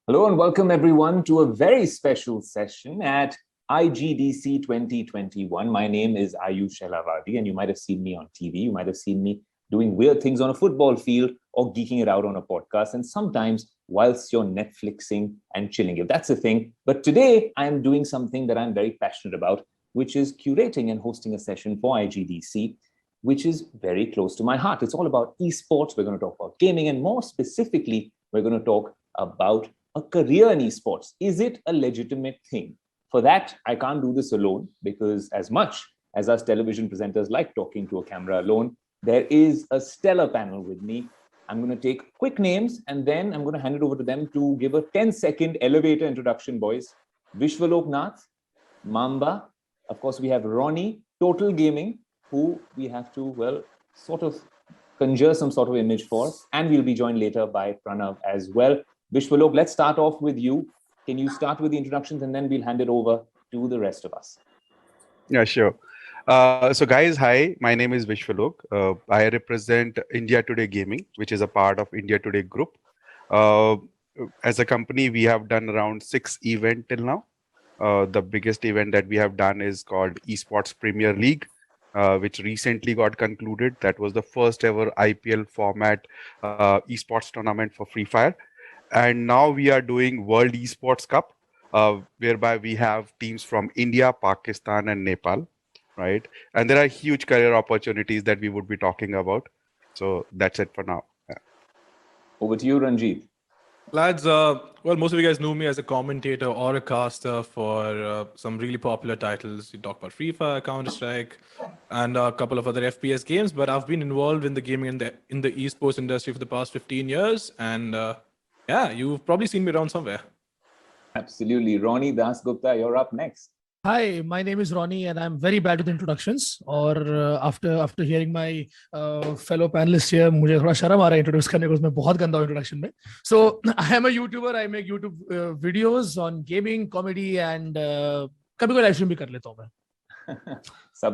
Hello and welcome everyone to a very special session at IGDC 2021. My name is Ayush Elavadi and you might have seen me on TV. You might have seen me doing weird things on a football field or geeking it out on a podcast, and sometimes whilst you're Netflixing and chilling, if that's a thing. But today I am doing something that I'm very passionate about, which is curating and hosting a session for IGDC, which is very close to my heart. It's all about esports. We're going to talk about gaming, and more specifically, we're going to talk about a career in esports. Is it a legitimate thing? For that, I can't do this alone, because as much as us television presenters like talking to a camera alone, there is a stellar panel with me. I'm going to take quick names and then I'm going to hand it over to them to give a 10-second elevator introduction, boys. Vishwalok Nath, Mamba, of course we have Ronnie, Total Gaming, who we have to, well, sort of conjure some sort of image for, and we'll be joined later by Pranav as well. Vishwalok, let's start off with you. Can you start with the introductions and then we'll hand it over to the rest of us? Yeah, sure. So guys, hi, my name is Vishwalok. I represent India Today Gaming, which is a part of India Today Group. As a company, we have done around 6 events till now. The biggest event that we have done is called Esports Premier League, which recently got concluded. That was the first ever IPL format esports tournament for Free Fire. And now we are doing World Esports Cup, whereby we have teams from India, Pakistan, and Nepal, right? And there are huge career opportunities that we would be talking about. So that's it for now. Yeah. Over to you, Ranjit. Lads, well, most of you guys know me as a commentator or a caster for some really popular titles. You talk about Free Fire, Counter-Strike, and a couple of other FPS games. But I've been involved in the gaming in the esports industry for the past 15 years. And yeah, you've probably seen me around somewhere. Absolutely. Ronnie Dasgupta, you're up next. Hi, my name is Ronnie and I'm very bad with introductions. और after hearing my fellow panelists here, मुझे थोड़ा शर्म आ रहा है introduce करने को, मैं बहुत गंदा हूँ introduction में. So I am a YouTuber. I make YouTube videos on gaming, comedy and कभी कोई live stream भी कर लेता हूँ मैं.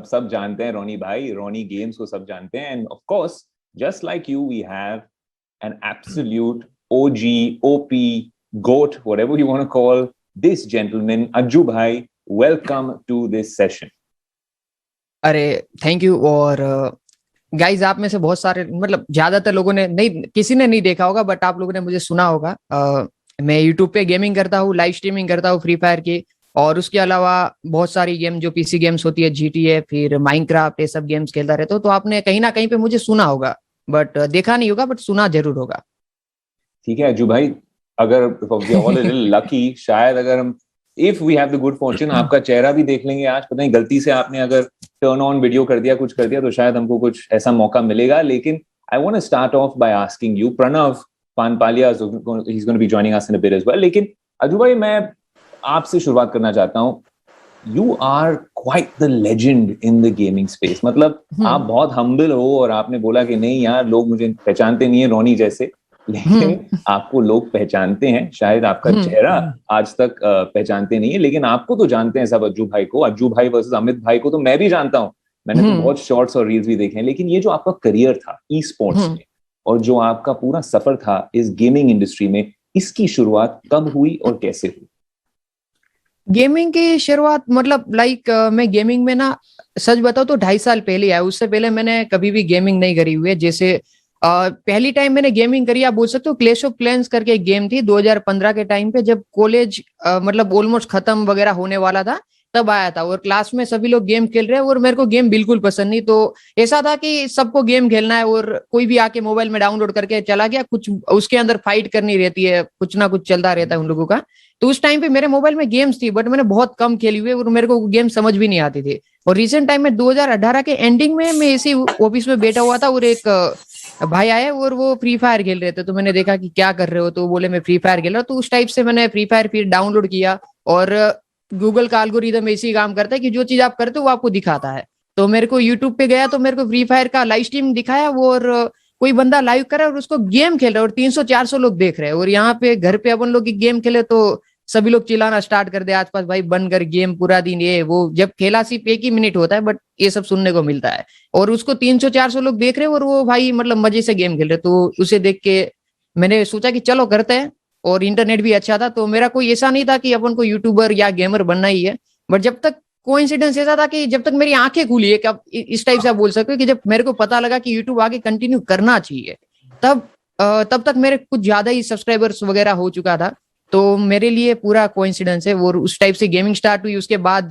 सब जानते हैं रोनी भाई, रोनी गेम्स को सब जानते हैं. And of course, just like you, we have an absolute OG, OP, GOAT, whatever you want to call this gentleman, Ajju bhai. Welcome to this session. अरे थैंक यू. और गाइज आप में से बहुत सारे, मतलब ज्यादातर लोगों ने नहीं, किसी ने नहीं देखा होगा, बट आप लोगों ने मुझे सुना होगा. मैं यूट्यूब पे गेमिंग करता हूँ, लाइव स्ट्रीमिंग करता हूँ फ्री फायर की, और उसके अलावा बहुत सारी गेम जो पीसी गेम्स होती है, जीटीए, फिर माइनक्राफ्ट, ये सब गेम्स खेलता रहता हूँ. तो आपने कहीं ना कहीं पे मुझे सुना होगा, बट देखा नहीं होगा, बट सुना जरूर होगा. ठीक है अज्जू भाई, अगर ऑल अ लिटिल लकी, शायद अगर हम if we have the good fortune आपका चेहरा भी देख लेंगे आज. पता नहीं गलती से आपने अगर टर्न ऑन वीडियो कर दिया, कुछ कर दिया, तो शायद हमको कुछ ऐसा मौका मिलेगा. लेकिन I want to start off by asking you, Pranav Panpalia he is going to be joining us in a bit as well. लेकिन अज्जू भाई, मैं आपसे शुरुआत करना चाहता हूँ. You are quite the legend in the gaming space. मतलब आप बहुत हम्बल हो और आपने बोला कि नहीं यार, लोग मुझे पहचानते नहीं है रोनी जैसे, लेकिन आपको लोग पहचानते हैं. शायद आपका चेहरा आज तक पहचानते नहीं है, लेकिन आपको तो जानते हैं सब. अज्जू भाई को, अज्जू भाई वर्सेस अमित भाई को तो मैं भी जानता हूँ. मैंने तो बहुत शॉर्ट्स और रील्स भी देखे हैं. लेकिन ये जो आपका करियर था ई स्पोर्ट्स में, और जो आपका पूरा सफर था इस गेमिंग इंडस्ट्री में, इसकी शुरुआत कब हुई और कैसे हुई? गेमिंग की शुरुआत, मतलब मैं गेमिंग में ना, सच बताऊं तो 2.5 साल पहले आया. उससे पहले मैंने कभी भी गेमिंग नहीं करी हुई है. जैसे पहली टाइम मैंने गेमिंग करी, आप बोल सकते हो, क्लैश ऑफ क्लैंस करके एक गेम थी 2015 के टाइम पे, जब कॉलेज मतलब ऑलमोस्ट खत्म वगैरह होने वाला था, तब आया था. और क्लास में सभी लोग गेम खेल रहे हैं और मेरे को गेम बिल्कुल पसंद नहीं. तो ऐसा था कि सबको गेम खेलना है और कोई भी आके मोबाइल में डाउनलोड करके चला गया, कुछ उसके अंदर फाइट करनी रहती है, कुछ ना कुछ चलता रहता है उन लोगों का. तो उस टाइम पे मेरे मोबाइल में गेम्स थी, बट मैंने बहुत कम खेली हुई और मेरे को गेम समझ भी नहीं आती थी. और रिसेंट टाइम में 2018 के एंडिंग में मैं इसी ऑफिस में बैठा हुआ था और एक भाई आए और वो फ्री फायर खेल रहे थे. तो मैंने देखा कि क्या कर रहे हो, तो बोले मैं फ्री फायर खेल रहा हूँ. तो उस टाइप से मैंने फ्री फायर फिर डाउनलोड किया. और गूगल का एल्गोरिदम इसी काम करता है कि जो चीज आप करते हो वो आपको दिखाता है. तो मेरे को यूट्यूब पे गया तो मेरे को फ्री फायर का लाइव स्ट्रीम दिखाया, वो और कोई बंदा लाइव कर रहा है और उसको गेम खेल रहा है और 300-400 लोग देख रहे हैं. और यहाँ पे घर पे अपन लोग की गेम खेले तो सभी लोग चिल्लाना स्टार्ट कर दे आसपास, भाई बंद कर गेम, पूरा दिन ये वो. जब खेला सिर्फ 1 ही मिनट होता है, बट ये सब सुनने को मिलता है. और उसको 300-400 लोग देख रहे हैं और वो भाई मतलब मजे से गेम खेल रहे. तो उसे देख के मैंने सोचा कि चलो करते हैं. और इंटरनेट भी अच्छा था, तो मेरा कोई ऐसा नहीं था कि अपन को यूट्यूबर या गेमर बनना ही है। बट जब तक कोइंसिडेंस ऐसा था कि जब तक मेरी आंखें खुली है, कि इस टाइप से आप बोल सकते हो कि जब मेरे को पता लगा कि यूट्यूब आगे कंटिन्यू करना चाहिए, तब तक मेरे कुछ ज्यादा ही सब्सक्राइबर्स वगैरह हो चुका था। तो मेरे लिए पूरा कोइंसिडेंस है। और उस टाइप से गेमिंग स्टार्ट हुई। उसके बाद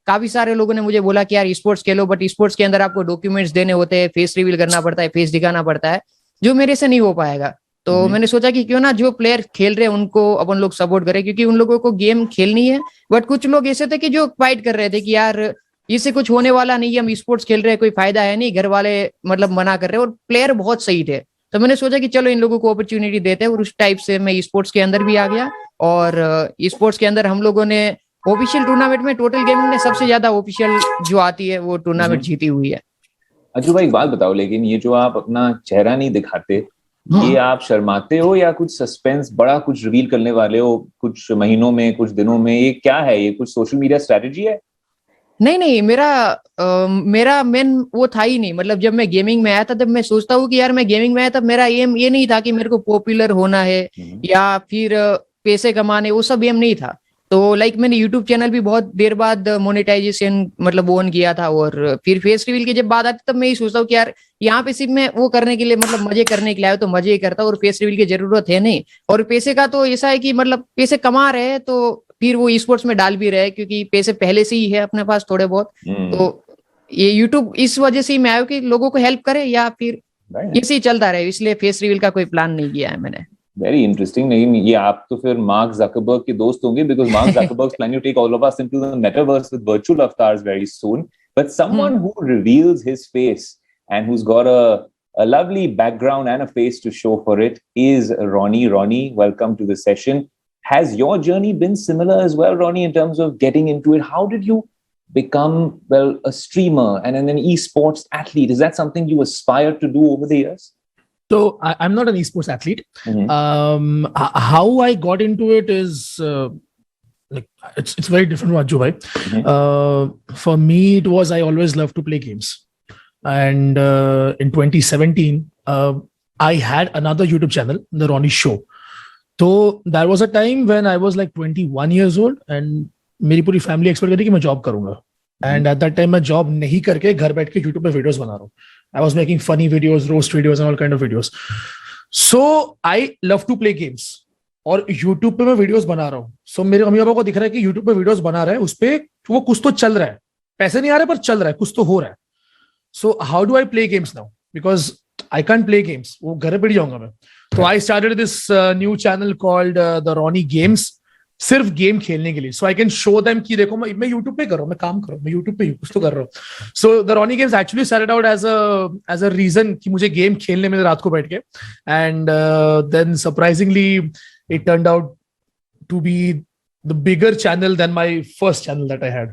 काफी सारे लोगों ने मुझे बोला कि यार स्पोर्ट्स खेलो, बट स्पोर्ट्स के अंदर आपको डॉक्यूमेंट्स देने होते हैं, फेस रिवील करना पड़ता है, फेस दिखाना पड़ता है, जो मेरे से नहीं हो पाएगा। तो मैंने सोचा कि क्यों ना जो प्लेयर खेल रहे हैं उनको अपन लोग सपोर्ट करें, क्योंकि उन लोगों को गेम खेलनी है। बट कुछ लोग ऐसे थे कि जो फाइट कर रहे थे कि यार इससे कुछ होने वाला नहीं है, हम स्पोर्ट्स खेल रहे हैं, कोई फायदा है नहीं, घर वाले मतलब मना कर रहे हैं, और प्लेयर बहुत सही थे। तो मैंने सोचा कि चलो इन लोगों को अपॉर्चुनिटी देते हैं, और उस टाइप से मैं स्पोर्ट्स के अंदर भी आ गया। और स्पोर्ट्स के अंदर हम लोगों ने ऑफिशियल टूर्नामेंट में टोटल गेमिंग ने सबसे ज्यादा ऑफिशियल जो आती है वो टूर्नामेंट जीती हुई है। अजू भाई एक बात बताओ, लेकिन ये जो आप अपना चेहरा नहीं दिखाते, ये आप शर्माते हो या कुछ सस्पेंस बड़ा कुछ रिवील करने वाले हो कुछ महीनों में, कुछ दिनों में? ये क्या है? ये कुछ सोशल मीडिया स्ट्रेटजी है? नहीं, मेरा मेन वो था ही नहीं। मतलब जब मैं गेमिंग में आया था, तब मैं सोचता हूँ कि यार मैं गेमिंग में आया तब मेरा एम ये नहीं था कि मेरे को पॉपुलर होना है या फिर पैसे कमाने, वो सब एम नहीं था। तो लाइक मैंने यूट्यूब चैनल भी बहुत देर बाद मोनेटाइजेशन मतलब ऑन किया था, और फिर फेस रिवील की जब बात आती तब मैं ये सोचता हूँ कि यार यहाँ पे सिर्फ मैं वो करने के लिए मतलब मजे करने के लिए आया तो मजे ही करता, और फेस रिवील की जरूरत है नहीं। और पैसे का तो ऐसा है कि मतलब पैसे कमा रहे हैं तो फिर वो स्पोर्ट्स में डाल भी रहे, क्योंकि पैसे पहले से ही है अपने पास थोड़े बहुत। तो ये यूट्यूब इस वजह से ही मैं आया कि लोगों को हेल्प करे या फिर इसे ही चलता रहे, इसलिए फेस रिवील का कोई प्लान नहीं किया है मैंने। Very interesting. नहीं, ये आप तो फिर मार्क जकरबर्ग के दोस्त होंगे, because mark Zuckerberg planning to take all of us into the metaverse with virtual avatars very soon. But someone who reveals his face and who's got a lovely background and a face to show for it is Ronnie. Ronnie, welcome to the session. Has your journey been similar as well, Ronnie, in terms of getting into it? How did you become, well, a streamer and then an esports athlete? Is that something you aspired to do over the years? So I'm not an esports athlete. How I got into it is like it's very different from Ajju bhai. For me, it was I always loved to play games, and in 2017, I had another YouTube channel, The Ronnie Show. So there was a time when I was like 21 years old, and मेरी पूरी family expect करी कि मैं job करूंगा, and at that time मैं job नहीं करके घर बैठ के यूट्यूब पे वीडियोस बना रहा हूँ. I was making funny videos, roast videos and all kind of videos. So I love to play games. और YouTube पे मैं वीडियोस बना रहा हूँ. So मेरे मम्मी पापा को दिख रहा है कि YouTube पे वीडियोस बना रहा है, उस पे वो कुछ तो चल रहा है, पैसे नहीं आ रहे पर चल रहा है, कुछ तो हो रहा है. So how do I play games now? Because I can't play games. वो घर पे जाऊंगा मैं. So I started this new channel called the Ronnie Games. सिर्फ गेम खेलने के लिए. सो आई कैन शो देम कि देखो मैं यूट्यूब पे कर रहा हूँ, मैं काम कर रहा हूँ, मैं यूट्यूब पे कुछ तो कर रहा हूँ. So the Ronnie games actually started out as a reason कि मुझे गेम खेलने में रात को बैठ के, and then surprisingly it turned out to be the bigger channel than my first channel that I had.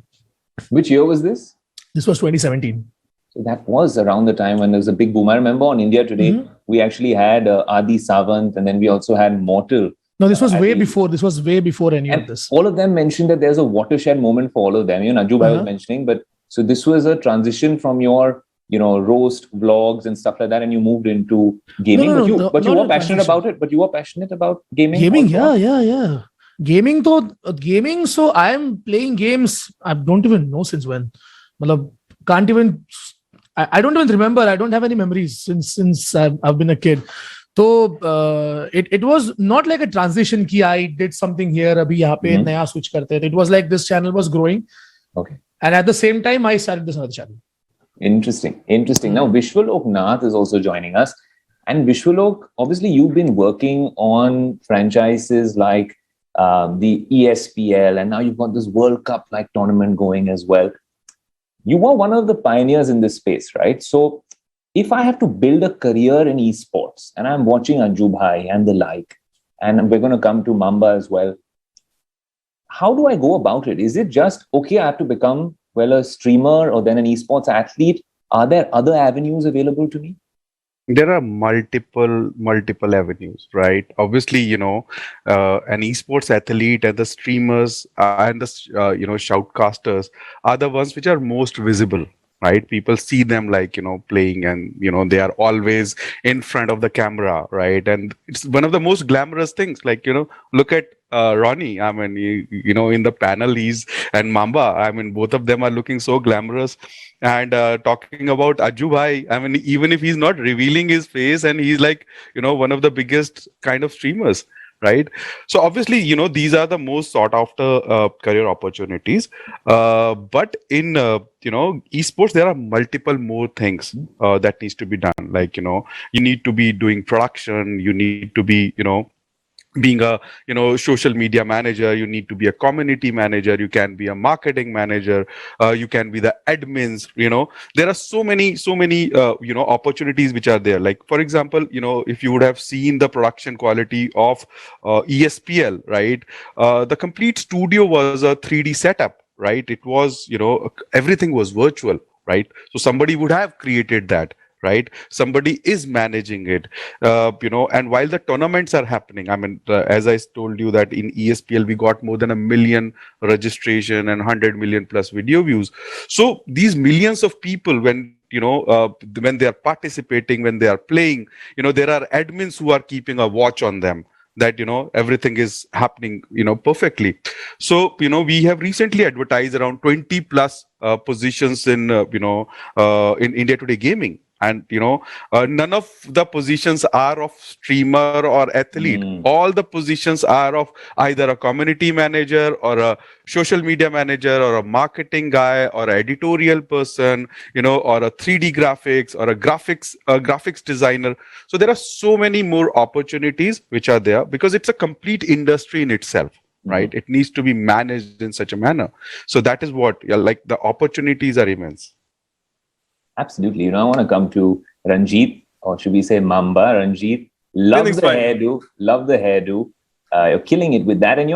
Which year was this? This was 2017. So that was around the time when there was a big boom. I remember on India Today, we actually had Adi Sawant, and then we also had Mortal. No, this was way before. This was way before any of this. All of them mentioned that there's a watershed moment for all of them. You know, Najju bhai was mentioning, but so this was a transition from your, you know, roast vlogs and stuff like that, and you moved into gaming. But you were passionate about it. But you were passionate about gaming. Gaming, yeah. Gaming. So I am playing games. I don't even know since when. Matlab, can't even. I don't even remember. I don't have any memories since I've been a kid. So it was not like a transition कि I did something here, अभी यहाँ पे नया switch करते थे. It was like this channel was growing. Okay. And at the same time, I started this other channel. Interesting. Now, Vishwalok Nath is also joining us. And Vishwalok, obviously, you've been working on franchises like the ESPL, and now you've got this World Cup like tournament going as well. You were one of the pioneers in this space, right? So if I have to build a career in esports, and I'm watching Anju Bhai and the like, and we're going to come to Mamba as well, how do I go about it? Is it just, okay, I have to become, well, a streamer or then an esports athlete? Are there other avenues available to me? There are multiple avenues, right? Obviously, you know, an esports athlete and the streamers and the shoutcasters are the ones which are most visible, right? People see them like, playing, and, they are always in front of the camera, right? And it's one of the most glamorous things. Like, look at Ronnie. I mean, in the panel, he's and Mamba. I mean, both of them are looking so glamorous. And talking about Aju Bhai, I mean, even if he's not revealing his face, and he's like, one of the biggest kind of streamers, right? So obviously, these are the most sought after career opportunities. But in esports, there are multiple more things that needs to be done. Like, you need to be doing production. You need to be, being a social media manager. You need to be a community manager. You can be a marketing manager. You can be the admins. There are so many opportunities which are there. Like, for example, if you would have seen the production quality of ESPL, right? The complete studio was a 3D setup, right? It was, everything was virtual, right? So somebody would have created that, right? Somebody is managing it, and while the tournaments are happening, I mean, as I told you that in ESPL, we got more than 1 million registration and 100 million plus video views. So these millions of people, when they are participating, when they are playing, there are admins who are keeping a watch on them, that everything is happening perfectly. So we have recently advertised around 20 plus positions in in India Today Gaming. And none of the positions are of streamer or athlete. All the positions are of either a community manager or a social media manager or a marketing guy or an editorial person, or a 3D graphics or a graphics designer. So there are so many more opportunities which are there, because it's a complete industry in itself, right? It needs to be managed in such a manner. So that is what, like, the opportunities are immense. Absolutely. I want to come to Ranjit, or should we say Mamba. Ranjit, love the hairdo. You're killing it with that. And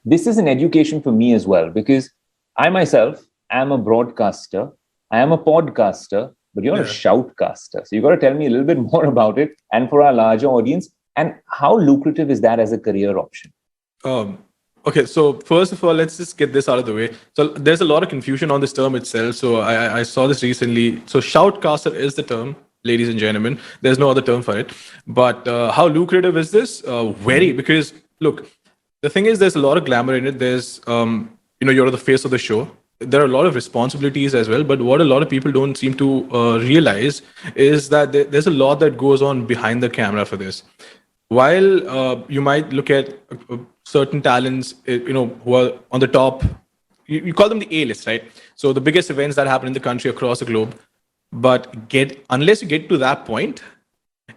this is an education for me as well, because I myself am a broadcaster. I am a podcaster, but you're a shoutcaster. So you've got to tell me a little bit more about it, and for our larger audience, and how lucrative is that as a career option? Okay, so first of all, let's just get this out of the way. So there's a lot of confusion on this term itself. So I saw this recently. So shoutcaster is the term, ladies and gentlemen. There's no other term for it. But how lucrative is this? Very, because look, the thing is, there's a lot of glamour in it. There's, you're the face of the show. There are a lot of responsibilities as well. But what a lot of people don't seem to realize is that there's a lot that goes on behind the camera for this. While you might look at certain talents, who are on the top, you call them the A-list, right? So the biggest events that happen in the country across the globe. But unless you get to that point,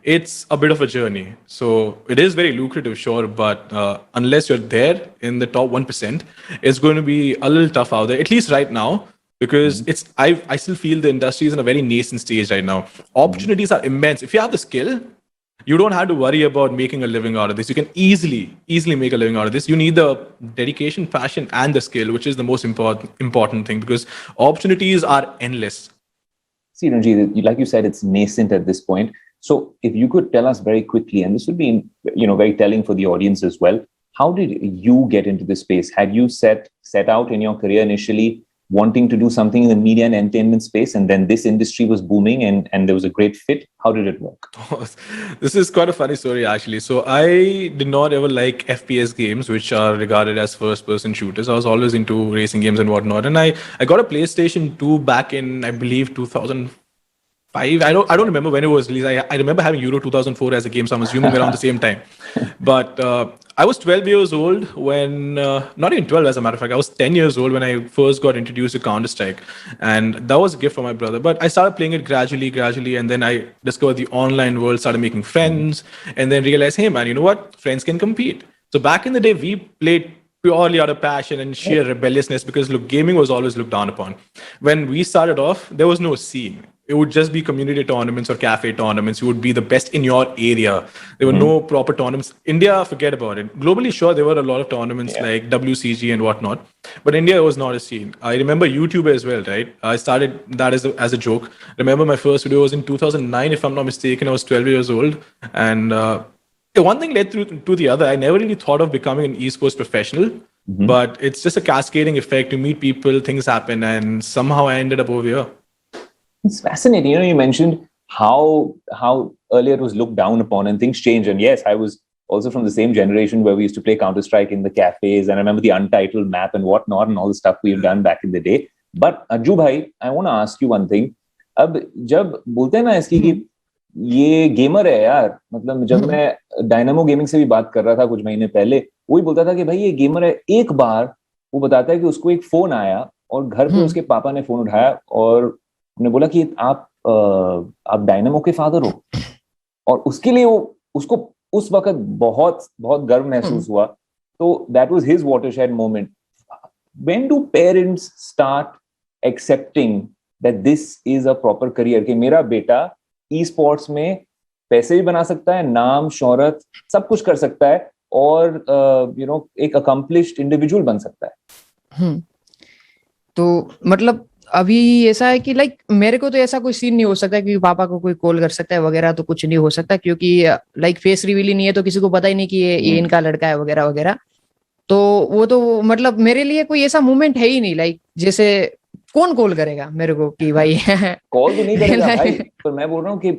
it's a bit of a journey. So it is very lucrative, sure, but unless you're there in the top 1%, it's going to be a little tough out there, at least right now, because I still feel the industry is in a very nascent stage right now. Opportunities are immense. If you have the skill, you don't have to worry about making a living out of this. You can easily make a living out of this. You need the dedication, passion, and the skill, which is the most important thing, because opportunities are endless. See, Ranjit, like you said, it's nascent at this point. So if you could tell us very quickly, and this would be, very telling for the audience as well, how did you get into this space? Had you set out in your career initially wanting to do something in the media and entertainment space, and then this industry was booming and there was a great fit? How did it work? This is quite a funny story, actually. So I did not ever like FPS games, which are regarded as first-person shooters. I was always into racing games and whatnot. And I got a PlayStation 2 back in, I believe, 2005. I don't remember when it was released. I remember having Euro 2004 as a game, so I'm assuming around the same time. But I was 12 years old when, not even 12 as a matter of fact, I was 10 years old when I first got introduced to Counter-Strike. And that was a gift from my brother. But I started playing it gradually. And then I discovered the online world, started making friends, and then realized, hey man, you know what? Friends can compete. So back in the day, we played purely out of passion and sheer rebelliousness, because look, gaming was always looked down upon. When we started off, there was no scene. It would just be community tournaments or cafe tournaments. You would be the best in your area. There were no proper tournaments. India, forget about it. Globally, sure, there were a lot of tournaments like WCG and whatnot. But India was not a scene. I remember YouTube as well, right? I started that as a joke. Remember my first video was in 2009, if I'm not mistaken. I was 12 years old. And one thing led to the other. I never really thought of becoming an esports professional. but it's just a cascading effect. You meet people, things happen, and somehow I ended up over here. It's fascinating. You mentioned how earlier it was looked down upon and things changed. And yes, I was also from the same generation where we used to play Counter-Strike in the cafes, and I remember the Untitled map and whatnot and all the stuff we've done back in the day. But Ajju bhai, I want to ask you one thing. अब जब बोलते हैं ना इसकी कि ये gamer है यार, मतलब जब मैं डायनामो गेमिंग से भी बात कर रहा था कुछ महीने पहले, वही बोलता था कि भाई ये गेमर है. एक बार वो बताता है कि उसको एक फोन आया और घर पे उसके पापा ने फोन उठाया और उन्हें बोला कि आप डायनामो के फादर हो, और उसके लिए वो उसको उस वक्त बहुत बहुत गर्व महसूस हुआ. तो that was his watershed moment. When do parents start accepting that this is a proper career, कि मेरा बेटा ई स्पोर्ट्स में पैसे भी बना सकता है, नाम शोहरत सब कुछ कर सकता है और एक अकम्प्लिश्ड इंडिविजुअल बन सकता है? तो मतलब अभी ऐसा है कि लाइक मेरे को तो ऐसा कोई सीन नहीं हो सकता कि पापा को कोई कॉल कर सकता है वगैरह, तो कुछ नहीं हो सकता क्योंकि लाइक फेस रिवील ही नहीं है, तो किसी को पता ही नहीं कि ये इनका लड़का है वगैरह वगैरह. तो वो तो मतलब मेरे लिए कोई ऐसा मोमेंट है ही नहीं. लाइक जैसे कौन कॉल करेगा मेरे को कि भाई कॉल तो नहीं करेगा भाई, पर मैं बोल रहा हूँ कि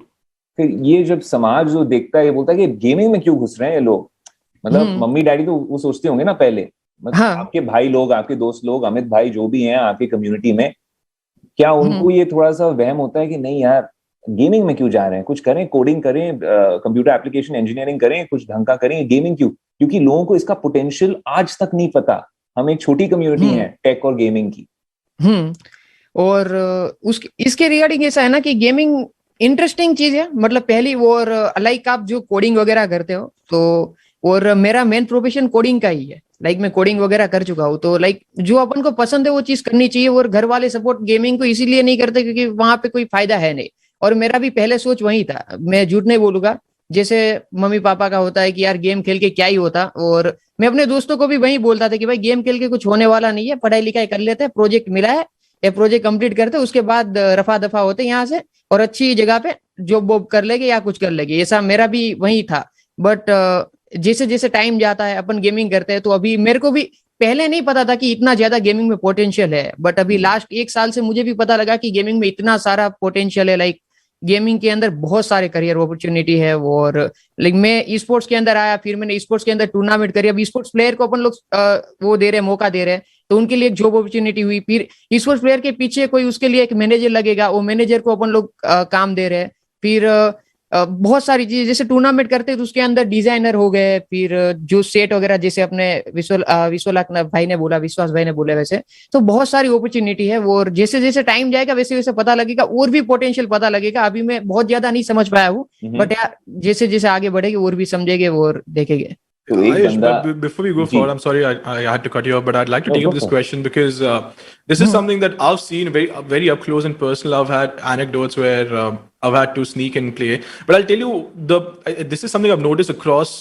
फिर ये जब समाज जो देखता है, ये बोलता है कि गेमिंग में क्यों घुस रहे हैं ये लोग. मतलब मम्मी डैडी तो वो सोचते होंगे ना पहले, मतलब आपके भाई लोग, आपके दोस्त लोग, अमित भाई जो भी हैं आपकी कम्युनिटी में, क्या उनको ये थोड़ा सा वहम होता है कि नहीं यार गेमिंग में क्यों जा रहे हैं, कुछ करें, कोडिंग करें, कंप्यूटर एप्लीकेशन इंजीनियरिंग करें, कुछ ढंग का करें, गेमिंग क्यों? क्योंकि लोगों को इसका पोटेंशियल आज तक नहीं पता. हम एक छोटी कम्युनिटी है टेक और गेमिंग की. और इसके रिगार्डिंग ऐसा है ना कि गेमिंग इंटरेस्टिंग चीज है. मतलब पहली वो, और लाइक आप जो कोडिंग वगैरह करते हो तो, और मेरा मेन प्रोफेशन कोडिंग का ही है. लाइक मैं कोडिंग वगैरह कर चुका हूँ, तो लाइक जो अपन को पसंद है वो चीज करनी चाहिए. और घर वाले सपोर्ट गेमिंग को इसीलिए नहीं करते क्योंकि वहां पे कोई फायदा है नहीं. और मेरा भी पहले सोच वही था, मैं झूठ नहीं बोलूंगा. जैसे मम्मी पापा का होता है कि यार गेम खेल के क्या ही होता, और मैं अपने दोस्तों को भी वही बोलता था कि भाई गेम खेल के कुछ होने वाला नहीं है, पढ़ाई लिखाई कर लेते हैं, प्रोजेक्ट मिला है, ये प्रोजेक्ट कंप्लीट करते, उसके बाद रफा दफा होते यहाँ से और अच्छी जगह पे जॉब वॉब कर लेंगे या कुछ कर लेंगे. ऐसा मेरा भी वही था. बट जैसे जैसे टाइम जाता है अपन गेमिंग करते हैं, तो अभी मेरे को भी पहले नहीं पता था कि इतना ज्यादा गेमिंग में पोटेंशियल है. बट अभी लास्ट 1 साल से मुझे भी पता लगा कि गेमिंग में इतना सारा पोटेंशियल है. लाइक गेमिंग के अंदर बहुत सारे करियर अपॉर्चुनिटी है. और लाइक मैं ई स्पोर्ट्स के अंदर आया, फिर मैंने ई स्पोर्ट्स के अंदर टूर्नामेंट करी. अब ई स्पोर्ट्स प्लेयर को अपन लोग वो दे रहे हैं, मौका दे रहे हैं, तो उनके लिए एक जॉब अपॉर्चुनिटी हुई. फिर ई स्पोर्ट्स प्लेयर के पीछे कोई उसके लिए एक मैनेजर लगेगा, वो मैनेजर को अपन लोग काम दे रहे हैं. फिर बहुत सारी चीजें जैसे टूर्नामेंट करते हैं तो उसके अंदर डिजाइनर हो गए. फिर जो सेट वगैरह जैसे अपने विश्वलाख भाई ने बोला, विश्वास भाई ने बोला, वैसे तो बहुत सारी अपॉर्चुनिटी है. और जैसे जैसे टाइम जाएगा वैसे वैसे पता लगेगा, और भी पोटेंशियल पता लगेगा. अभी मैं बहुत ज्यादा नहीं समझ पाया हूँ, बट यार जैसे जैसे आगे बढ़ेगी और भी समझेंगे और देखेंगे. Ayush, but before we go forward, I'm sorry I had to cut you off, but I'd like to take up this question because this is something that I've seen very up close and personal. I've had anecdotes where I've had to sneak and play, but I'll tell you this is something I've noticed across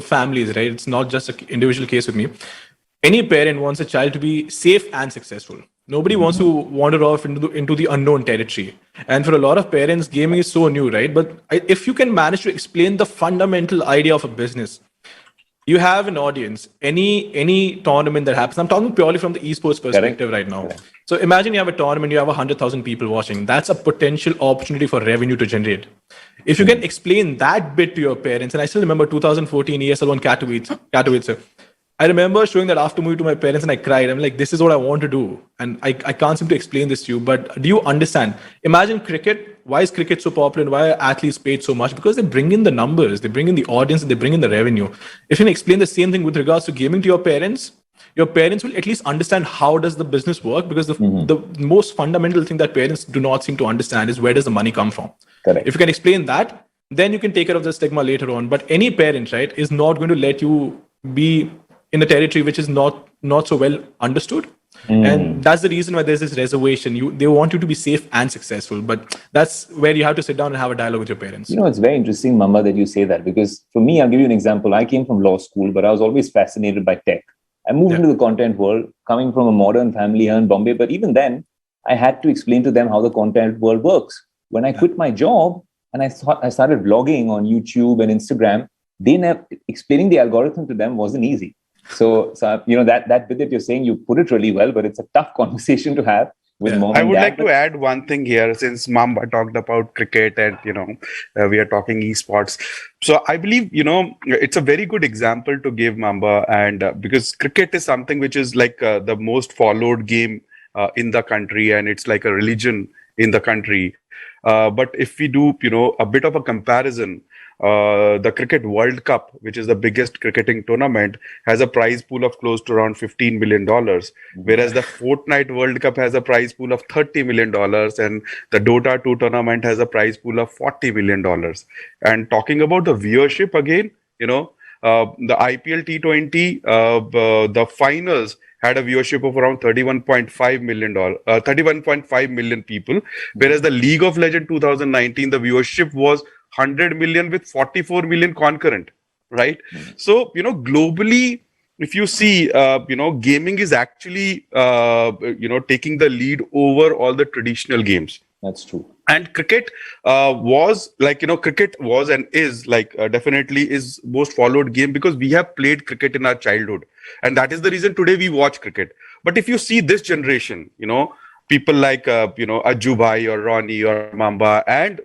families, right? It's not just an individual case with me. Any parent wants a child to be safe and successful. Nobody wants to wander off into the unknown territory. And for a lot of parents, gaming is so new, right? But if you can manage to explain the fundamental idea of a business, you have an audience. Any tournament that happens, I'm talking purely from the esports perspective right now. So imagine you have a tournament, you have 100,000 people watching. That's a potential opportunity for revenue to generate. If you can explain that bit to your parents, and I still remember 2014 ESL One Katowice. I remember showing that after movie to my parents and I cried. I'm like, this is what I want to do. And I can't seem to explain this to you, but do you understand? Imagine cricket. Why is cricket so popular and why are athletes paid so much? Because they bring in the numbers, they bring in the audience, and they bring in the revenue. If you can explain the same thing with regards to gaming to your parents will at least understand how does the business work, because the most fundamental thing that parents do not seem to understand is where does the money come from. Correct. If you can explain that, then you can take care of the stigma later on. But any parent, right, is not going to let you be in a territory which is not so well understood. And that's the reason why there's this reservation. They want you to be safe and successful, but that's where you have to sit down and have a dialogue with your parents. It's very interesting, Mama, that you say that, because for me, I'll give you an example. I came from law school, but I was always fascinated by tech. I moved into the content world, coming from a modern family here in Bombay, but even then, I had to explain to them how the content world works. When I quit my job and I started vlogging on YouTube and Instagram, explaining the algorithm to them wasn't easy. So that bit that you're saying, you put it really well, but it's a tough conversation to have with mom I and would dad. like to add one thing here, since Mamba talked about cricket and we are talking esports. So I believe it's a very good example to give, Mamba, and because cricket is something which is like the most followed game in the country, and it's like a religion in the country. But if we do a bit of a comparison, the Cricket World Cup, which is the biggest cricketing tournament, has a prize pool of close to around $15 million, whereas the Fortnite World Cup has a prize pool of $30 million, and the Dota 2 tournament has a prize pool of $40 million. And talking about the viewership again, the IPL T20, the finals had a viewership of around 31.5 million people, whereas the League of Legends 2019, the viewership was 100 million with 44 million concurrent, right? So, globally, if you see, gaming is actually, taking the lead over all the traditional games. That's true. And cricket cricket was and is definitely is most followed game because we have played cricket in our childhood. And that is the reason today we watch cricket. But if you see this generation, people like, Ajju Bhai or Ronnie or Mamba, and,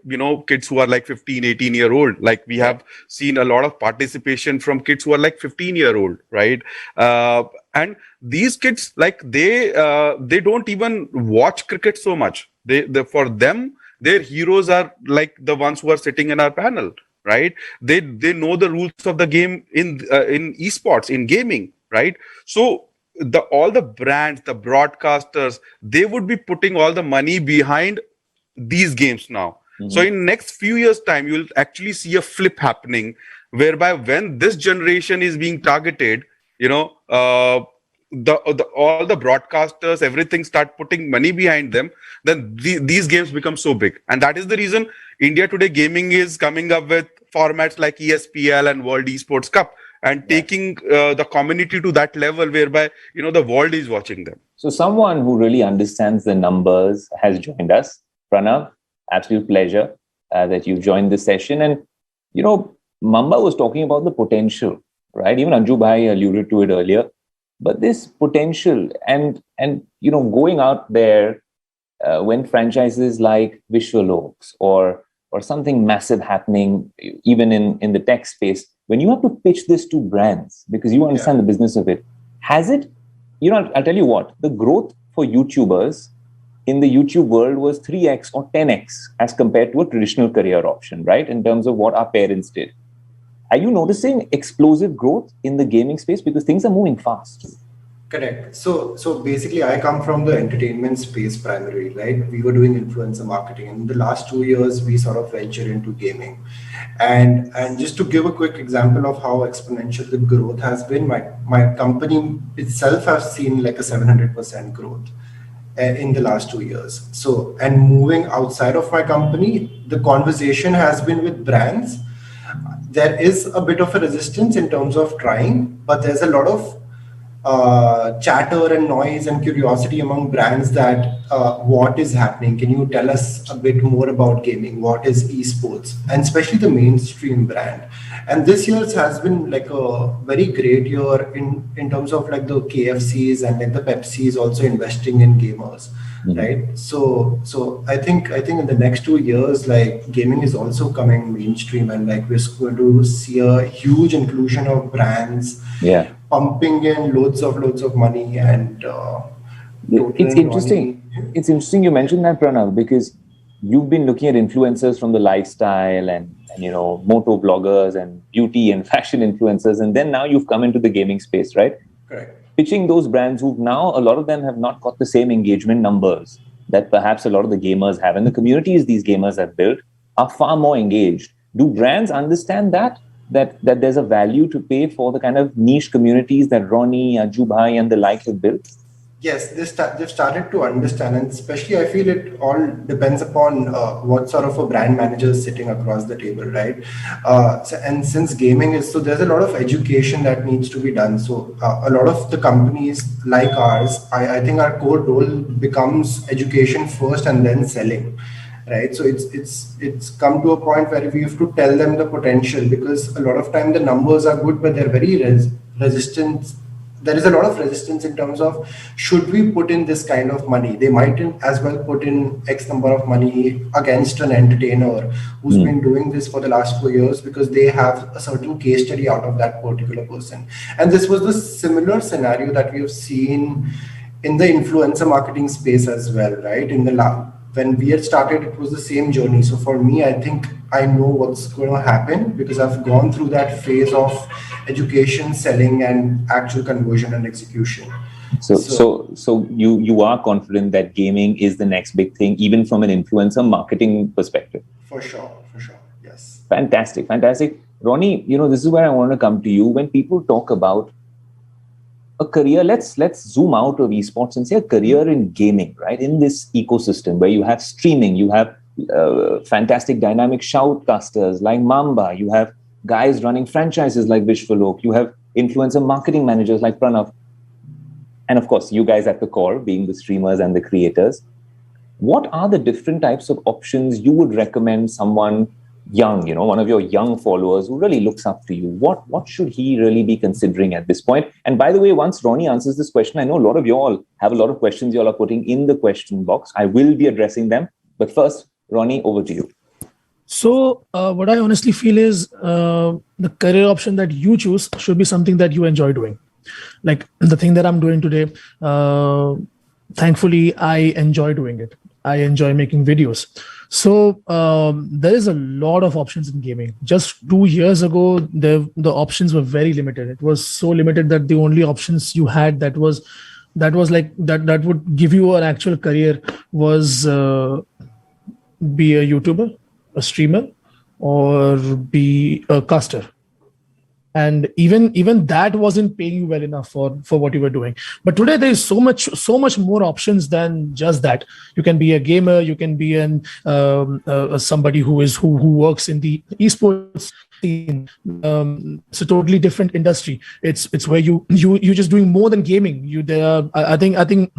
kids who are like 15, 18-year-old, like we have seen a lot of participation from kids who are like 15-year-old, right? And these kids, they don't even watch cricket so much. For them, their heroes are like the ones who are sitting in our panel, right? They know the rules of the game in esports, in gaming, right? So all the brands, the broadcasters, they would be putting all the money behind these games now. So in next few years time, you'll actually see a flip happening, whereby when this generation is being targeted, all the broadcasters, everything start putting money behind them, then these games become so big. And that is the reason India Today Gaming is coming up with formats like ESPL and World Esports Cup, and taking the community to that level whereby, the world is watching them. So someone who really understands the numbers has joined us. Pranav, absolute pleasure that you've joined this session. And, Mamba was talking about the potential, right? Even Anju Bhai alluded to it earlier. But this potential and going out there when franchises like Vishwaloks or something massive happening, even in the tech space, when you have to pitch this to brands, because you understand the business of it, has it, I'll tell you what, the growth for YouTubers in the YouTube world was 3x or 10x as compared to a traditional career option, right? In terms of what our parents did. Are you noticing explosive growth in the gaming space? Because things are moving fast. Correct. So basically, I come from the entertainment space primarily, right? We were doing influencer marketing. In the last 2 years, we sort of ventured into gaming. And just to give a quick example of how exponential the growth has been, my company itself has seen like a 700% growth in the last 2 years. So, and moving outside of my company, the conversation has been with brands. There is a bit of a resistance in terms of trying, but there's a lot of chatter and noise and curiosity among brands that what is happening. Can you tell us a bit more about gaming? What is esports? And especially the mainstream brand. And this year has been like a very great year in terms of like the KFCs and like the Pepsis also investing in gamers. Right. So I think in the next 2 years, like gaming is also coming mainstream, and like we're going to see a huge inclusion of brands pumping in loads of money. And it's interesting. It's interesting you mentioned that, Pranav, because you've been looking at influencers from the lifestyle and moto bloggers and beauty and fashion influencers, and then now you've come into the gaming space, right? Correct. Pitching those brands who now a lot of them have not got the same engagement numbers that perhaps a lot of the gamers have, and the communities these gamers have built are far more engaged. Do brands understand that there's a value to pay for the kind of niche communities that Ronnie, Ajju Bhai and the like have built? Yes, they've started to understand, and especially I feel it all depends upon what sort of a brand manager is sitting across the table, right? And since gaming is, so there's a lot of education that needs to be done. So a lot of the companies like ours, I think our core role becomes education first and then selling, right? So it's come to a point where we have to tell them the potential, because a lot of time the numbers are good, but they're very resistant there is a lot of resistance in terms of should we put in this kind of money. They might as well put in X number of money against an entertainer who's been doing this for the last 4 years because they have a certain case study out of that particular person. And this was the similar scenario that we have seen in the influencer marketing space as well, right? In the when we had started, it was the same journey. So for me, I think I know what's going to happen because I've gone through that phase of education, selling, and actual conversion and execution. So you are confident that gaming is the next big thing, even from an influencer marketing perspective? For sure, yes. Fantastic. Ronnie, this is where I want to come to you. When people talk about a career, let's zoom out of esports and say a career in gaming, right? In this ecosystem where you have streaming, you have fantastic dynamic shoutcasters like Mamba, you have guys running franchises like Vishwalok, you have influencer marketing managers like Pranav, and of course you guys at the core being the streamers and the creators. What are the different types of options you would recommend someone young, one of your young followers who really looks up to you? What should he really be considering at this point? And by the way, once Ronnie answers this question, I know a lot of you all have a lot of questions you all are putting in the question box. I will be addressing them. But first, Ronnie, over to you. So what I honestly feel is the career option that you choose should be something that you enjoy doing. Like the thing that I'm doing today, thankfully, I enjoy doing it. I enjoy making videos. So there is a lot of options in gaming. Just 2 years ago, the options were very limited. It was so limited that the only options you had that would give you an actual career was be a YouTuber, a streamer, or be a caster. And even that wasn't paying you well enough for what you were doing. But today there is so much more options than just that. You can be a gamer, you can be somebody who works in the esports scene. It's a totally different industry. It's where you're just doing more than gaming. I think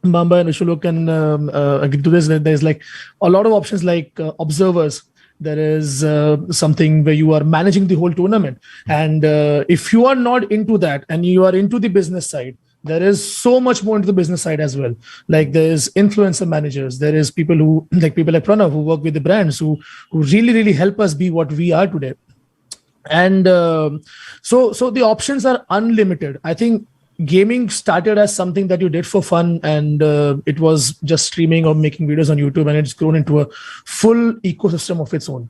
Mamba and Vishwalok can agree to this. There's like a lot of options like observers. There is something where you are managing the whole tournament. And if you are not into that and you are into the business side, there is so much more into the business side as well. Like there's influencer managers. There is people like Pranav who work with the brands who really, really help us be what we are today. And so the options are unlimited. I think gaming started as something that you did for fun, and it was just streaming or making videos on YouTube, and it's grown into a full ecosystem of its own.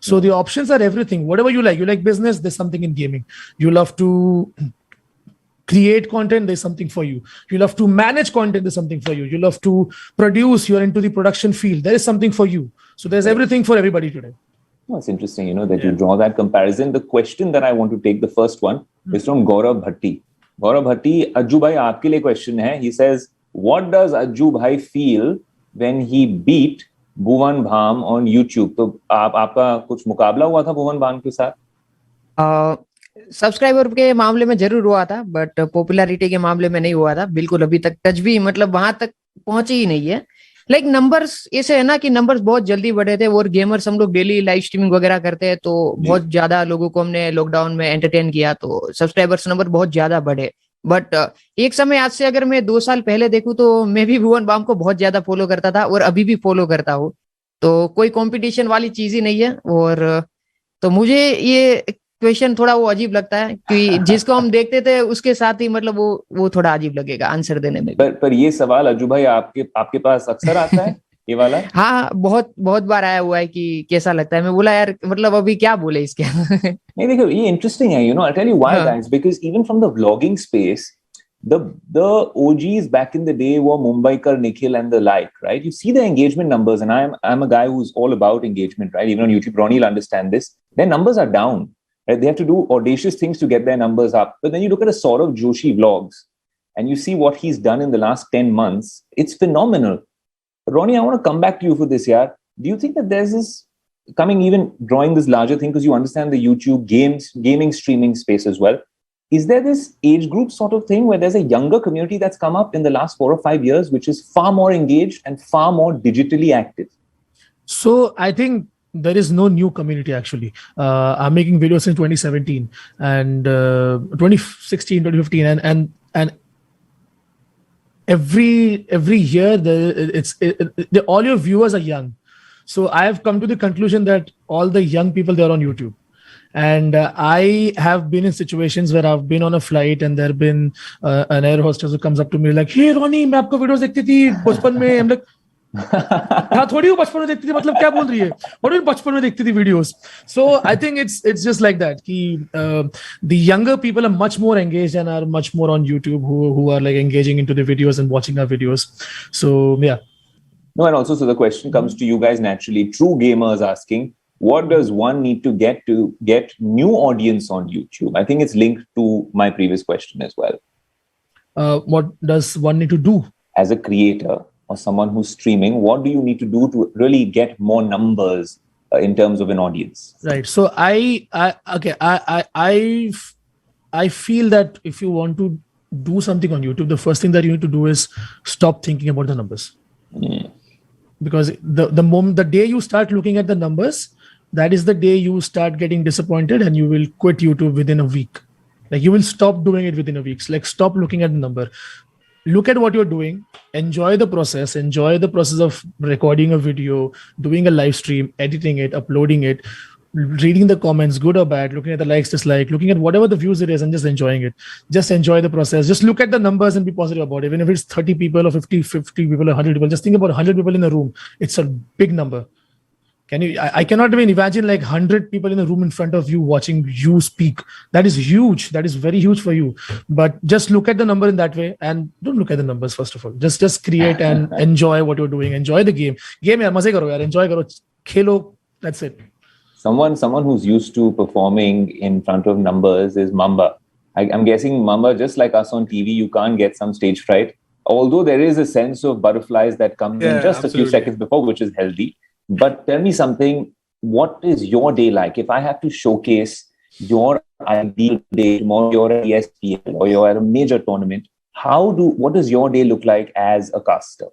So the options are everything. Whatever you like business, there's something in gaming. You love to create content, there's something for you. You love to manage content, there's something for you. You love to produce, you're into the production field, there is something for you. So there's everything for everybody today. Oh, it's interesting, that you draw that comparison. The question that I want to take, the first one, is from Gaurav Bhatti. Gaurav Bhatti, Ajju bhai, aapke liye question hai. He says, what does Ajju bhai feel when he beat Bhuvan Bham on YouTube? तो आपका कुछ मुकाबला हुआ था भुवन भाम के साथ? Subscriber के मामले में जरूर हुआ था, बट पॉपुलैरिटी के मामले में नहीं हुआ था. बिल्कुल अभी तक टच भी वहां तक पहुंचे ही नहीं है. लाइक नंबर्स ऐसे है ना कि नंबर्स बहुत जल्दी बढ़े थे, और गेमर्स हम लोग डेली लाइव स्ट्रीमिंग वगैरह करते हैं, तो बहुत ज्यादा लोगों को हमने लॉकडाउन में एंटरटेन किया, तो सब्सक्राइबर्स नंबर बहुत ज्यादा बढ़े. बट एक समय आज से अगर मैं 2 साल पहले देखूं तो मैं भी भुवन बाम को बहुत ज्यादा फॉलो करता था और अभी भी फॉलो करता हूँ. तो कोई कंपटीशन वाली चीज ही नहीं है. और तो मुझे ये क्वेश्चन थोड़ा वो अजीब लगता है कि जिसको हम देखते थे उसके साथ ही वो थोड़ा अजीब लगेगा आंसर देने में. पर ये सवाल अज्जू भाई आपके पास अक्सर आता है ये वाला? हाँ, बहुत बार आया हुआ है कि कैसा लगता है. मैं बोला यार अभी क्या बोले इसके. नहीं देखो, ये इंटरेस्टिंग है. I'll tell you why, guys, because even from the vlogging space, the OGs back in the day were Mumbaikar, Nikhil and the like, right? You see the engagement numbers, and I'm a guy who's all about engagement, right? Even on YouTube, Ronnie will understand this. Their numbers are down, right? They have to do audacious things to get their numbers up. But then you look at a Saurav Joshi vlogs and you see what he's done in the last 10 months. It's phenomenal. Ronnie, I want to come back to you for this, yaar. Do you think that there's this even drawing this larger thing, because you understand the YouTube gaming streaming space as well? Is there this age group sort of thing where there's a younger community that's come up in the last 4 or 5 years, which is far more engaged and far more digitally active? So I think there is no new community actually. I'm making videos since 2017 and 2016, 2015, and every year all your viewers are young. So I have come to the conclusion that all the young people, they're on YouTube. And I have been in situations where I've been on a flight and there have been an air hostess who comes up to me like, "Hey Ronnie, मैं आपको videos देखती थी बचपन में." I'm like, हाँ थोड़ी वो बचपन में देखती थी, मतलब क्या बोल रही है? What do you mean बचपन में देखती थी videos? So I think it's just like that. The younger people are much more engaged and are much more on YouTube who are like engaging into the videos and watching our videos. So yeah. No, and also, so the question comes to you guys naturally. True gamers asking, what does one need to get new audience on YouTube? I think it's linked to my previous question as well. What does one need to do? As a creator or someone who's streaming, what do you need to do to really get more numbers in terms of an audience? Right. So I feel that if you want to do something on YouTube, the first thing that you need to do is stop thinking about the numbers. Because the day you start looking at the numbers, that is the day you start getting disappointed and you will quit YouTube within a week. Like you will stop doing it within a week. Like stop looking at the number. Look at what you're doing. Enjoy the process. Enjoy the process of recording a video, doing a live stream, editing it, uploading it, reading the comments, good or bad, looking at the likes, dislike, looking at whatever the views it is and just enjoying it. Just enjoy the process. Just look at the numbers and be positive about it. Even if it's 30 people or 50 people or 100 people, just think about 100 people in a room. It's a big number. I cannot even imagine like 100 people in a room in front of you watching you speak. That is huge. That is very huge for you. But just look at the number in that way and don't look at the numbers first of all. Just create and enjoy what you're doing. Enjoy the game. Game yaar, maze karo yaar. Enjoy karo. Khelo. That's it. Someone who's used to performing in front of numbers is Mamba. I'm guessing Mamba, just like us on TV, you can't get some stage fright. Although there is a sense of butterflies that comes in just a few seconds before, which is healthy. But tell me something, what is your day like? If I have to showcase your ideal day, tomorrow you're at ESPN or you're at a major tournament, what does your day look like as a caster?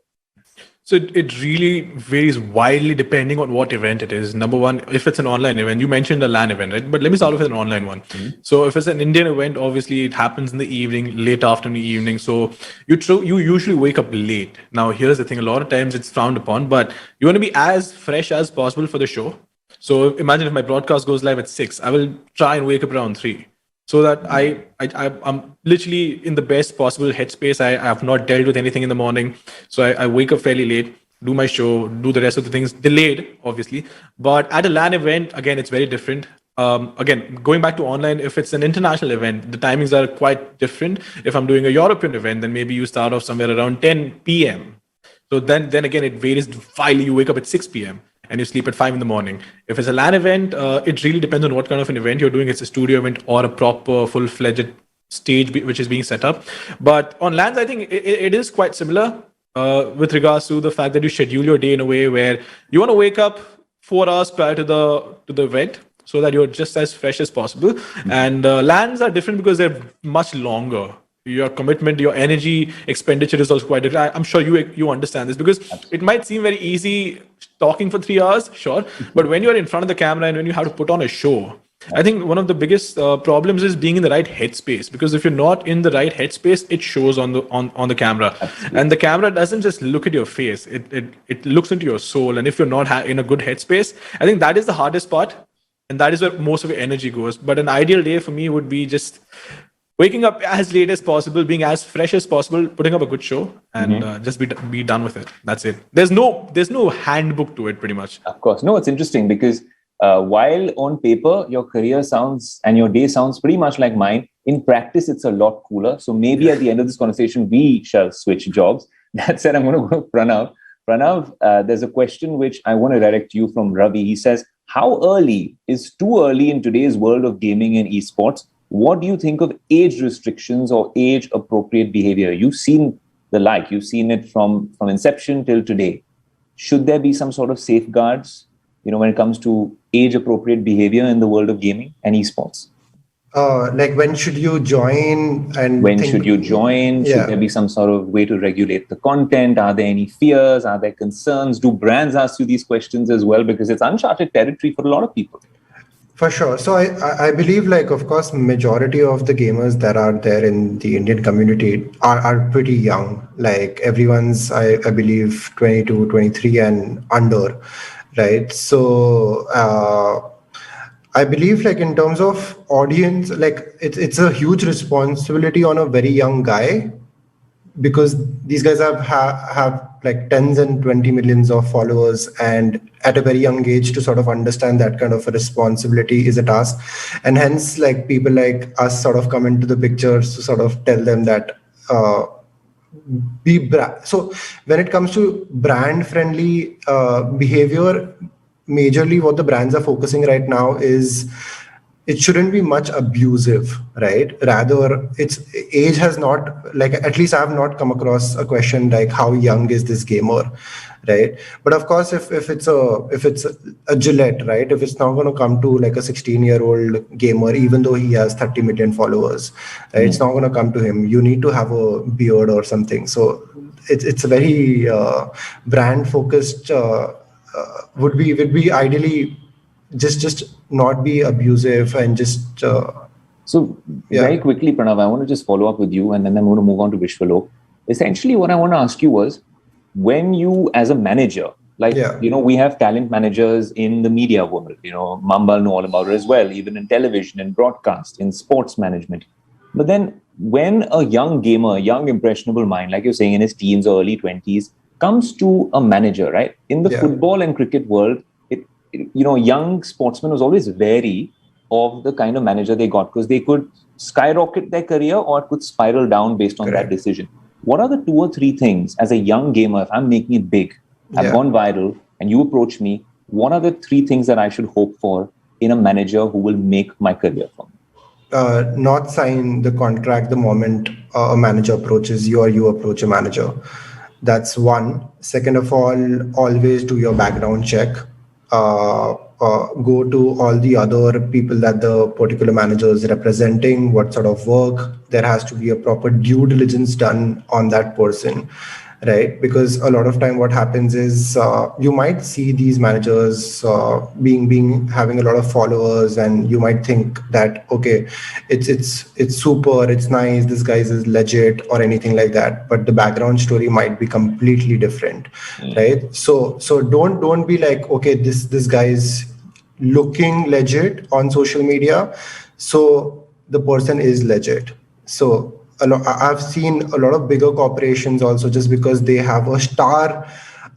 So it really varies widely depending on what event it is. Number one, if it's an online event, you mentioned a LAN event, right? But let me start with an online one. So if it's an Indian event, obviously it happens in the evening, late afternoon, evening. So you usually wake up late. Now, here's the thing. A lot of times it's frowned upon, but you want to be as fresh as possible for the show. So imagine if my broadcast goes live at 6, I will try and wake up around 3. So that I'm literally in the best possible headspace. I have not dealt with anything in the morning. So I wake up fairly late, do my show, do the rest of the things delayed, obviously. But at a LAN event, again, it's very different. Again, going back to online, if it's an international event, the timings are quite different. If I'm doing a European event, then maybe you start off somewhere around 10 p.m. So then again, it varies. Finally, you wake up at 6 p.m. and you sleep at 5 in the morning. If it's a LAN event, it really depends on what kind of an event you're doing. It's a studio event or a proper full-fledged stage which is being set up. But on LANs, I think it is quite similar with regards to the fact that you schedule your day in a way where you want to wake up 4 hours prior to the event so that you're just as fresh as possible. And LANs are different because they're much longer. Your commitment, your energy expenditure is also quite different. I'm sure you understand this because it might seem very easy talking for 3 hours, sure. But when you're in front of the camera and when you have to put on a show, I think one of the biggest problems is being in the right headspace. Because if you're not in the right headspace, it shows on the camera. Absolutely. And the camera doesn't just look at your face; it looks into your soul. And if you're not in a good headspace, I think that is the hardest part, and that is where most of your energy goes. But an ideal day for me would be just waking up as late as possible, being as fresh as possible, putting up a good show, and just be done with it. That's it. There's no handbook to it, pretty much. Of course. No, it's interesting because while on paper, your career sounds and your day sounds pretty much like mine, in practice, it's a lot cooler. So maybe at the end of this conversation, we shall switch jobs. That said, I'm going to go to Pranav. Pranav, there's a question which I want to direct to you from Ravi. He says, how early is too early in today's world of gaming and esports? What do you think of age restrictions or age appropriate behavior? You've seen you've seen it from inception till today. Should there be some sort of safeguards, when it comes to age appropriate behavior in the world of gaming and esports? Like when should you join and When think, should you join? Should Yeah. there be some sort of way to regulate the content? Are there any fears? Are there concerns? Do brands ask you these questions as well? Because it's uncharted territory for a lot of people. For sure. So I believe, like, of course, majority of the gamers that are there in the Indian community are pretty young. Like everyone's, I believe, 22, 23 and under, right? So I believe, like, in terms of audience, like it's a huge responsibility on a very young guy, because these guys have like tens and 20 millions of followers, and at a very young age to sort of understand that kind of a responsibility is a task. And hence, like, people like us sort of come into the picture to sort of tell them that so when it comes to brand friendly behavior, majorly what the brands are focusing right now is it shouldn't be much abusive, right? Rather, its age has not, like, at least I have not come across a question like how young is this gamer, right? But of course, if it's a Gillette, right? If it's not going to come to like a 16-year-old gamer, even though he has 30 million followers, right? It's not going to come to him. You need to have a beard or something. So it's a very brand focused. Would be ideally just not be abusive and just So very quickly, Pranav, I want to just follow up with you, and then I'm going to move on to Vishwalok. Essentially, what I want to ask you was, when you, as a manager, like, we have talent managers in the media world, Mambal know all about it as well, even in television and broadcast, in sports management. But then when a young gamer, young impressionable mind, like you're saying, in his teens or early 20s, comes to a manager, right? In the football and cricket world, young sportsmen was always wary of the kind of manager they got, because they could skyrocket their career or it could spiral down based on that decision. What are the 2 or 3 things as a young gamer, if I'm making it big, I've gone viral, and you approach me, what are the 3 things that I should hope for in a manager who will make my career for me? Not sign the contract the moment a manager approaches you or you approach a manager. That's one. Second of all, always do your background check. Go to all the other people that the particular manager is representing, what sort of work. There has to be a proper due diligence done on that person, right? Because a lot of time what happens is you might see these managers having a lot of followers, and you might think that, okay, it's super, it's nice, this guy is legit or anything like that, but the background story might be completely different, right? So don't be like, okay, this guy is looking legit on social media, so the person is legit. So I've seen a lot of bigger corporations also, just because they have a star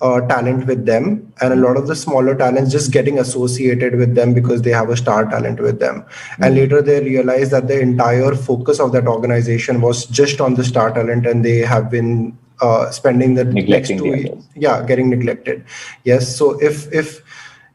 talent with them, and a lot of the smaller talents just getting associated with them because they have a star talent with them. And later they realize that the entire focus of that organization was just on the star talent, and they have been spending the Neglecting next 2 years, getting neglected. Yes. So if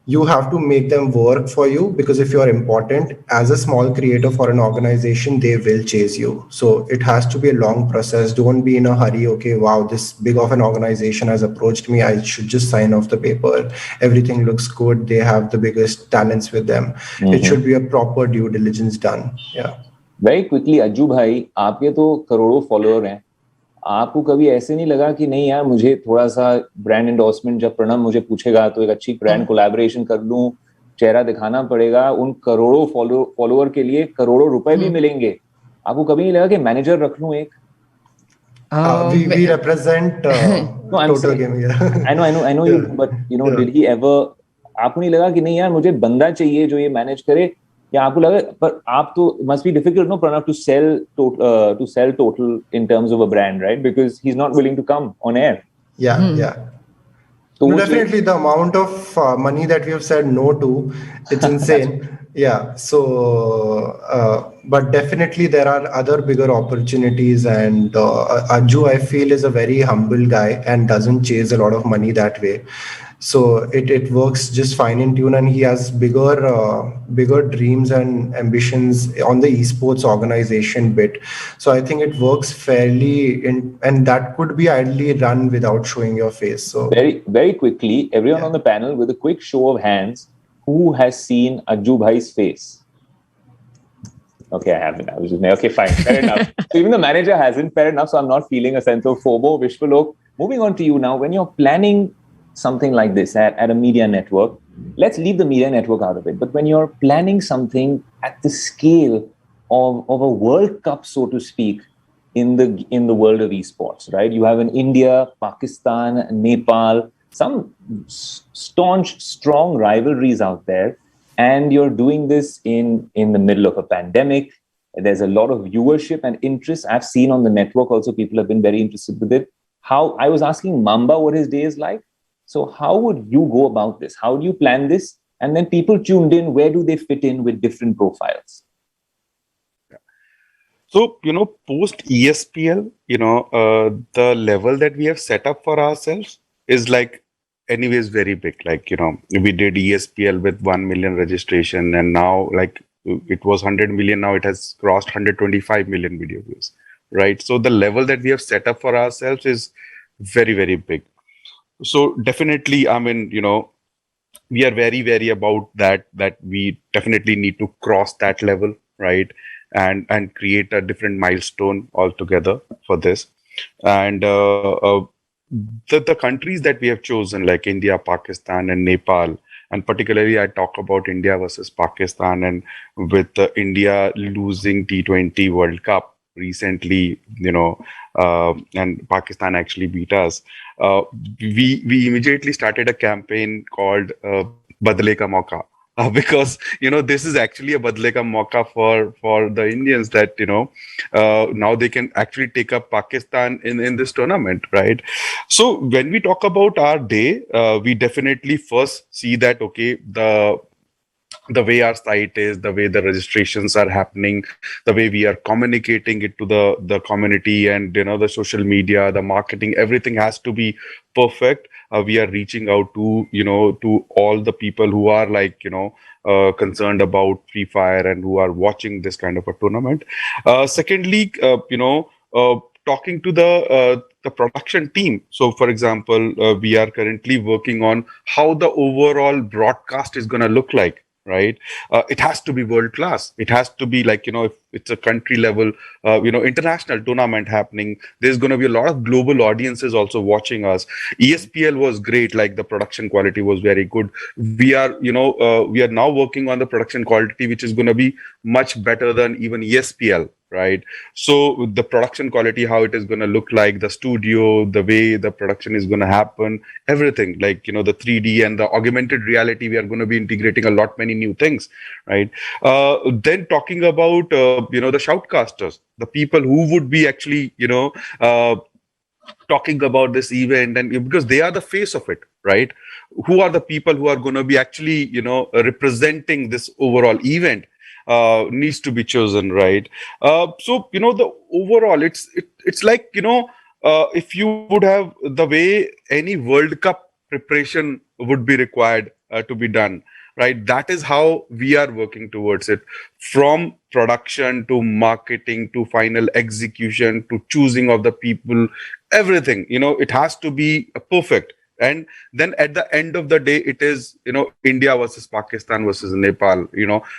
you have to make them work for you, because if you're important as a small creator for an organization, they will chase you. So it has to be a long process. Don't be in a hurry. Okay, wow, this big of an organization has approached me, I should just sign off the paper. Everything looks good, they have the biggest talents with them. It should be a proper due diligence done. Very quickly, Ajju bhai, आपके तो करोड़ों follower हैं, आपको कभी ऐसे नहीं लगा कि नहीं यार, मुझे थोड़ा सा ब्रांड एंडोर्समेंट, जब प्रणव मुझे पूछेगा तो एक अच्छी ब्रांड कोलैबोरेशन कर लूं, चेहरा दिखाना पड़ेगा, उन करोड़ों फॉलोअर के लिए करोड़ों रुपए भी मिलेंगे, आपको कभी नहीं लगा कि मैनेजर रख लूं एक? We represent total game. I know you, but did he ever, आपको नहीं लगा कि नहीं यार, मुझे बंदा चाहिए जो ये मैनेज करे? या आपको लगा, पर आप तो must be difficult, no, Pranav, to sell total in terms of a brand, right? Because he's not willing to come on air. So definitely the amount of money that we have said no to, it's insane. So but definitely there are other bigger opportunities, and Ajju, I feel, is a very humble guy and doesn't chase a lot of money that way. So it works just fine in tune, and he has bigger dreams and ambitions on the esports organization bit. So I think it works fairly and that could be ideally run without showing your face. So very, very quickly, everyone on the panel, with a quick show of hands, who has seen Ajju bhai's face? Okay, I haven't. I was just okay, fine, fair enough. So even the manager hasn't, fair enough. So I'm not feeling a sense of FOMO. Vishwalok, moving on to you now. When you're planning something like this at a media network, let's leave the media network out of it. But when you're planning something at the scale of a World Cup, so to speak, in the world of esports, right? You have in India, Pakistan, Nepal, some staunch, strong rivalries out there. And you're doing this in the middle of a pandemic. There's a lot of viewership and interest. I've seen on the network also people have been very interested with it. How I was asking Mamba what his day is like. So how would you go about this? How do you plan this? And then people tuned in, where do they fit in with different profiles? So, post ESPL, the level that we have set up for ourselves is like anyways very big. Like, we did ESPL with 1 million registration, and now like it was 100 million. Now it has crossed 125 million video views, right? So the level that we have set up for ourselves is very, very big. So definitely, I mean, we are very, very about that we definitely need to cross that level, right? And create a different milestone altogether for this. And the countries that we have chosen, like India, Pakistan, and Nepal, and particularly I talk about India versus Pakistan, and with India losing T20 World Cup recently, and Pakistan actually beat us. We immediately started a campaign called Badle Ka Mauka. Because this is actually a badle ka mauka for the Indians, that now they can actually take up Pakistan in this tournament, right? So when we talk about our day, we definitely first see that okay, the way our site is, the way the registrations are happening, the way we are communicating it to the community, and the social media, the marketing, everything has to be perfect. We are reaching out to to all the people who are like concerned about Free Fire and who are watching this kind of a tournament. Secondly, talking to the production team. So, for example, we are currently working on how the overall broadcast is going to look like. Right, it has to be world class. It has to be like if it's a country level, international tournament happening. There's going to be a lot of global audiences also watching us. ESPL was great; like the production quality was very good. We are, we are now working on the production quality, which is going to be much better than even ESPL. Right. So the production quality, how it is going to look like, the studio, the way the production is going to happen, everything like, the 3D and the augmented reality, we are going to be integrating a lot, many new things. Right. Then talking about, the shoutcasters, the people who would be actually, talking about this event, and because they are the face of it, right? Who are the people who are going to be actually, representing this overall event? Needs to be chosen, right? So the overall, it's like if you would have the way any World Cup preparation would be required to be done, right? That is how we are working towards it, from production to marketing to final execution to choosing of the people, everything. It has to be perfect. And then at the end of the day, it is India versus Pakistan versus Nepal.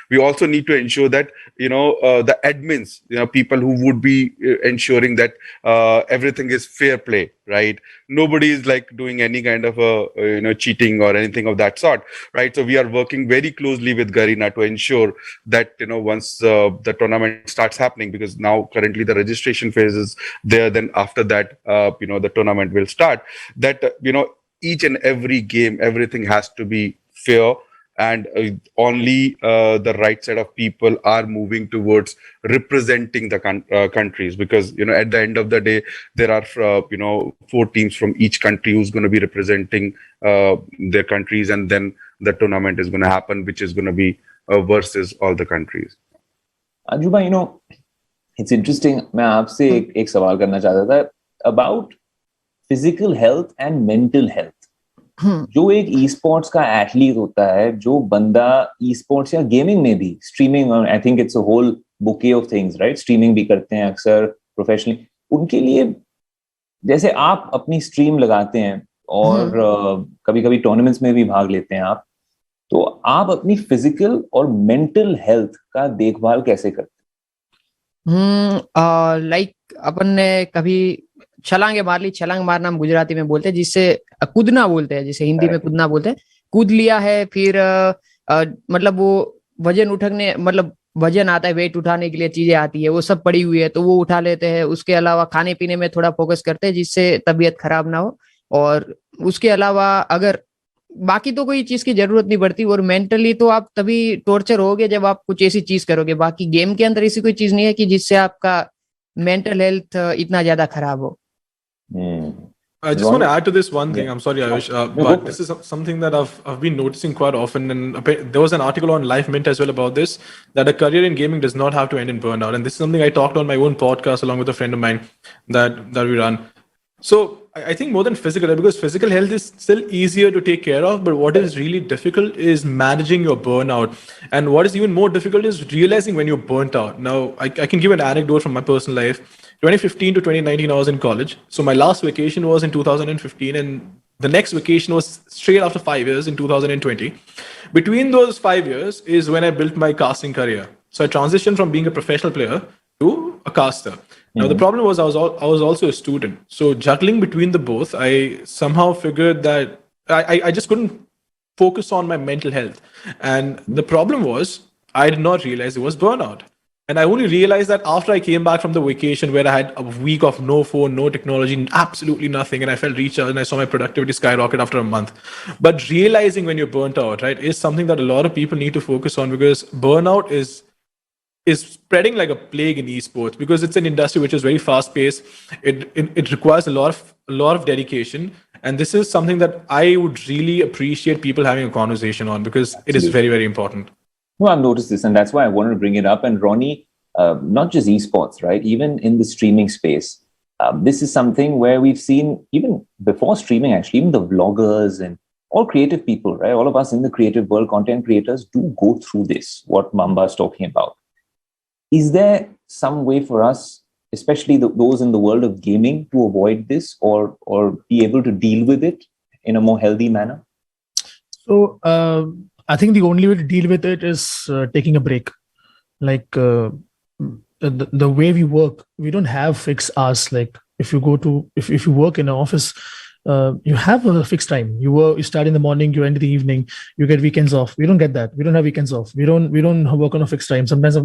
We also need to ensure that the admins, people who would be ensuring that everything is fair play, right? Nobody is like doing any kind of cheating or anything of that sort, right? So we are working very closely with Garena to ensure that once the tournament starts happening, because now currently the registration phase is there, then after that the tournament will start, that each and every game, everything has to be fair, and only the right set of people are moving towards representing the countries, because at the end of the day there are 4 teams from each country who's going to be representing their countries, and then the tournament is going to happen, which is going to be versus all the countries. Anjuba, it's interesting. मैं आपसे एक सवाल करना चाहता था about physical health and mental health. जो एक e sports का एथलीट होता है, जो बंदा ई स्पोर्ट्स या गेमिंग में भी streaming, I think it's a whole bouquet of things, right? Streaming भी करते हैं अक्सर प्रोफेशनली, उनके लिए जैसे आप अपनी स्ट्रीम लगाते हैं और कभी कभी टूर्नामेंट्स में भी भाग लेते हैं आप, तो आप अपनी फिजिकल और मेंटल हेल्थ का देखभाल कैसे करते हैं? लाइक अपन ने कभी छलांगे मार ली, छलांग मारना हम गुजराती में बोलते हैं, जिससे कूदना बोलते हैं, जिसे हिंदी में कूदना बोलते हैं। कूद लिया है, फिर मतलब वो वजन उठाने, मतलब वजन आता है, वेट उठाने के लिए चीजें आती है, वो सब पड़ी हुई है तो वो उठा लेते हैं। उसके अलावा खाने पीने में थोड़ा फोकस करते हैं जिससे तबीयत खराब ना हो। और उसके अलावा अगर बाकी तो कोई चीज की जरूरत नहीं पड़ती। और मेंटली तो आप तभी टॉर्चर होगे जब आप कुछ ऐसी चीज करोगे। बाकी गेम के अंदर ऐसी कोई चीज नहीं है कि जिससे आपका मेंटल हेल्थ इतना ज्यादा खराब हो। I just want to add to this one thing. Yeah. I'm sorry, Ayush, No, go but for this is something that I've been noticing quite often. And there was an article on Life Mint as well about this, that a career in gaming does not have to end in burnout. And this is something I talked on my own podcast along with a friend of mine that we run. So I think more than physical, because physical health is still easier to take care of, but what is really difficult is managing your burnout. And what is even more difficult is realizing when you're burnt out. Now, I can give an anecdote from my personal life. 2015 to 2019, I was in college. So my last vacation was in 2015, and the next vacation was straight after 5 years in 2020. Between those 5 years is when I built my casting career. So I transitioned from being a professional player to a caster. Now the problem was I was also a student. So juggling between the both, I somehow figured that I just couldn't focus on my mental health. And the problem was I did not realize it was burnout. And I only realized that after I came back from the vacation where I had a week of no phone, no technology, absolutely nothing. And I felt recharged and I saw my productivity skyrocket after a month. But realizing when you're burnt out, right, is something that a lot of people need to focus on, because burnout is spreading like a plague in esports, because it's an industry which is very fast paced. It requires a lot of dedication. And this is something that I would really appreciate people having a conversation on, because it is very, very important. No, I've noticed this, and that's why I wanted to bring it up. And Ronnie, not just esports, right? Even in the streaming space, this is something where we've seen, even before streaming, actually, even the vloggers and all creative people, right? All of us in the creative world, content creators, do go through this, what Mamba is talking about. Is there some way for us, especially those in the world of gaming, to avoid this or be able to deal with it in a more healthy manner? So I think the only way to deal with it is taking a break. Like the way we work, we don't have fixed hours. Like if you work in an office, you have a fixed time. You start in the morning, you end in the evening, you get weekends off. We don't get that. We don't have weekends off. We don't work on a fixed time. Sometimes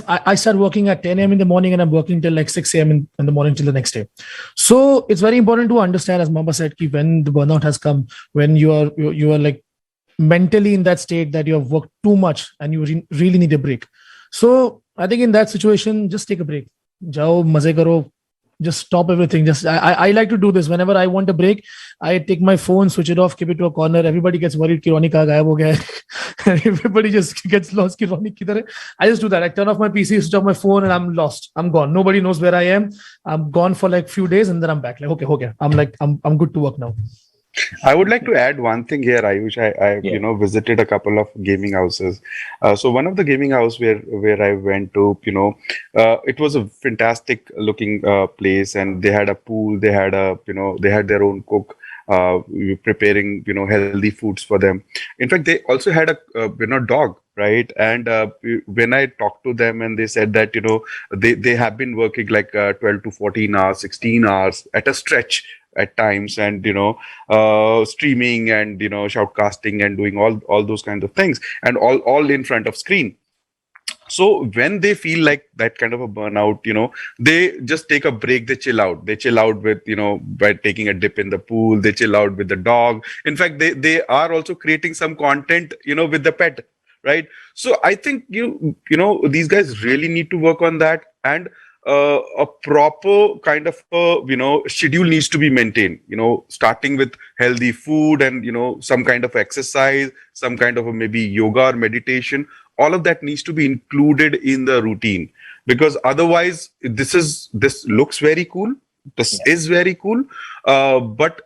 I start working at 10 a.m. in the morning and I'm working till like 6 a.m. in the morning till the next day. So it's very important to understand, as Mamba said, when the burnout has come, when you are like mentally in that state that you have worked too much and you really need a break. So I think in that situation, just take a break. Jao, maze karo, just stop everything. I like to do this whenever I want a break. I take my phone, switch it off, keep it to a corner. Everybody gets worried ki Ronnie kahan gayab ho gaya hai. Everybody just gets lost ki Ronnie kidhar hai. I just do that. I turn off my PC, switch off my phone, and I'm lost. I'm gone. Nobody knows where I am. I'm gone for like few days and then I'm back. Like okay. I'm good to work now. I would like to add one thing here, Ayush. I visited a couple of gaming houses. So one of the gaming house where I went to, it was a fantastic looking place, and they had a pool. They had they had their own cook preparing healthy foods for them. In fact, they also had a dog, right? And when I talked to them, and they said that they have been working like 12 to 14 hours, 16 hours at a stretch at times, and streaming and shoutcasting and doing all those kinds of things, and all in front of screen. So when they feel like that kind of a burnout, they just take a break. They chill out with by taking a dip in the pool. They chill out with the dog. In fact, they are also creating some content with the pet, right? So I think these guys really need to work on that. And a proper kind of schedule needs to be maintained, starting with healthy food and some kind of exercise, some kind of maybe yoga or meditation. All of that needs to be included in the routine, because otherwise this looks very cool, this is very cool, but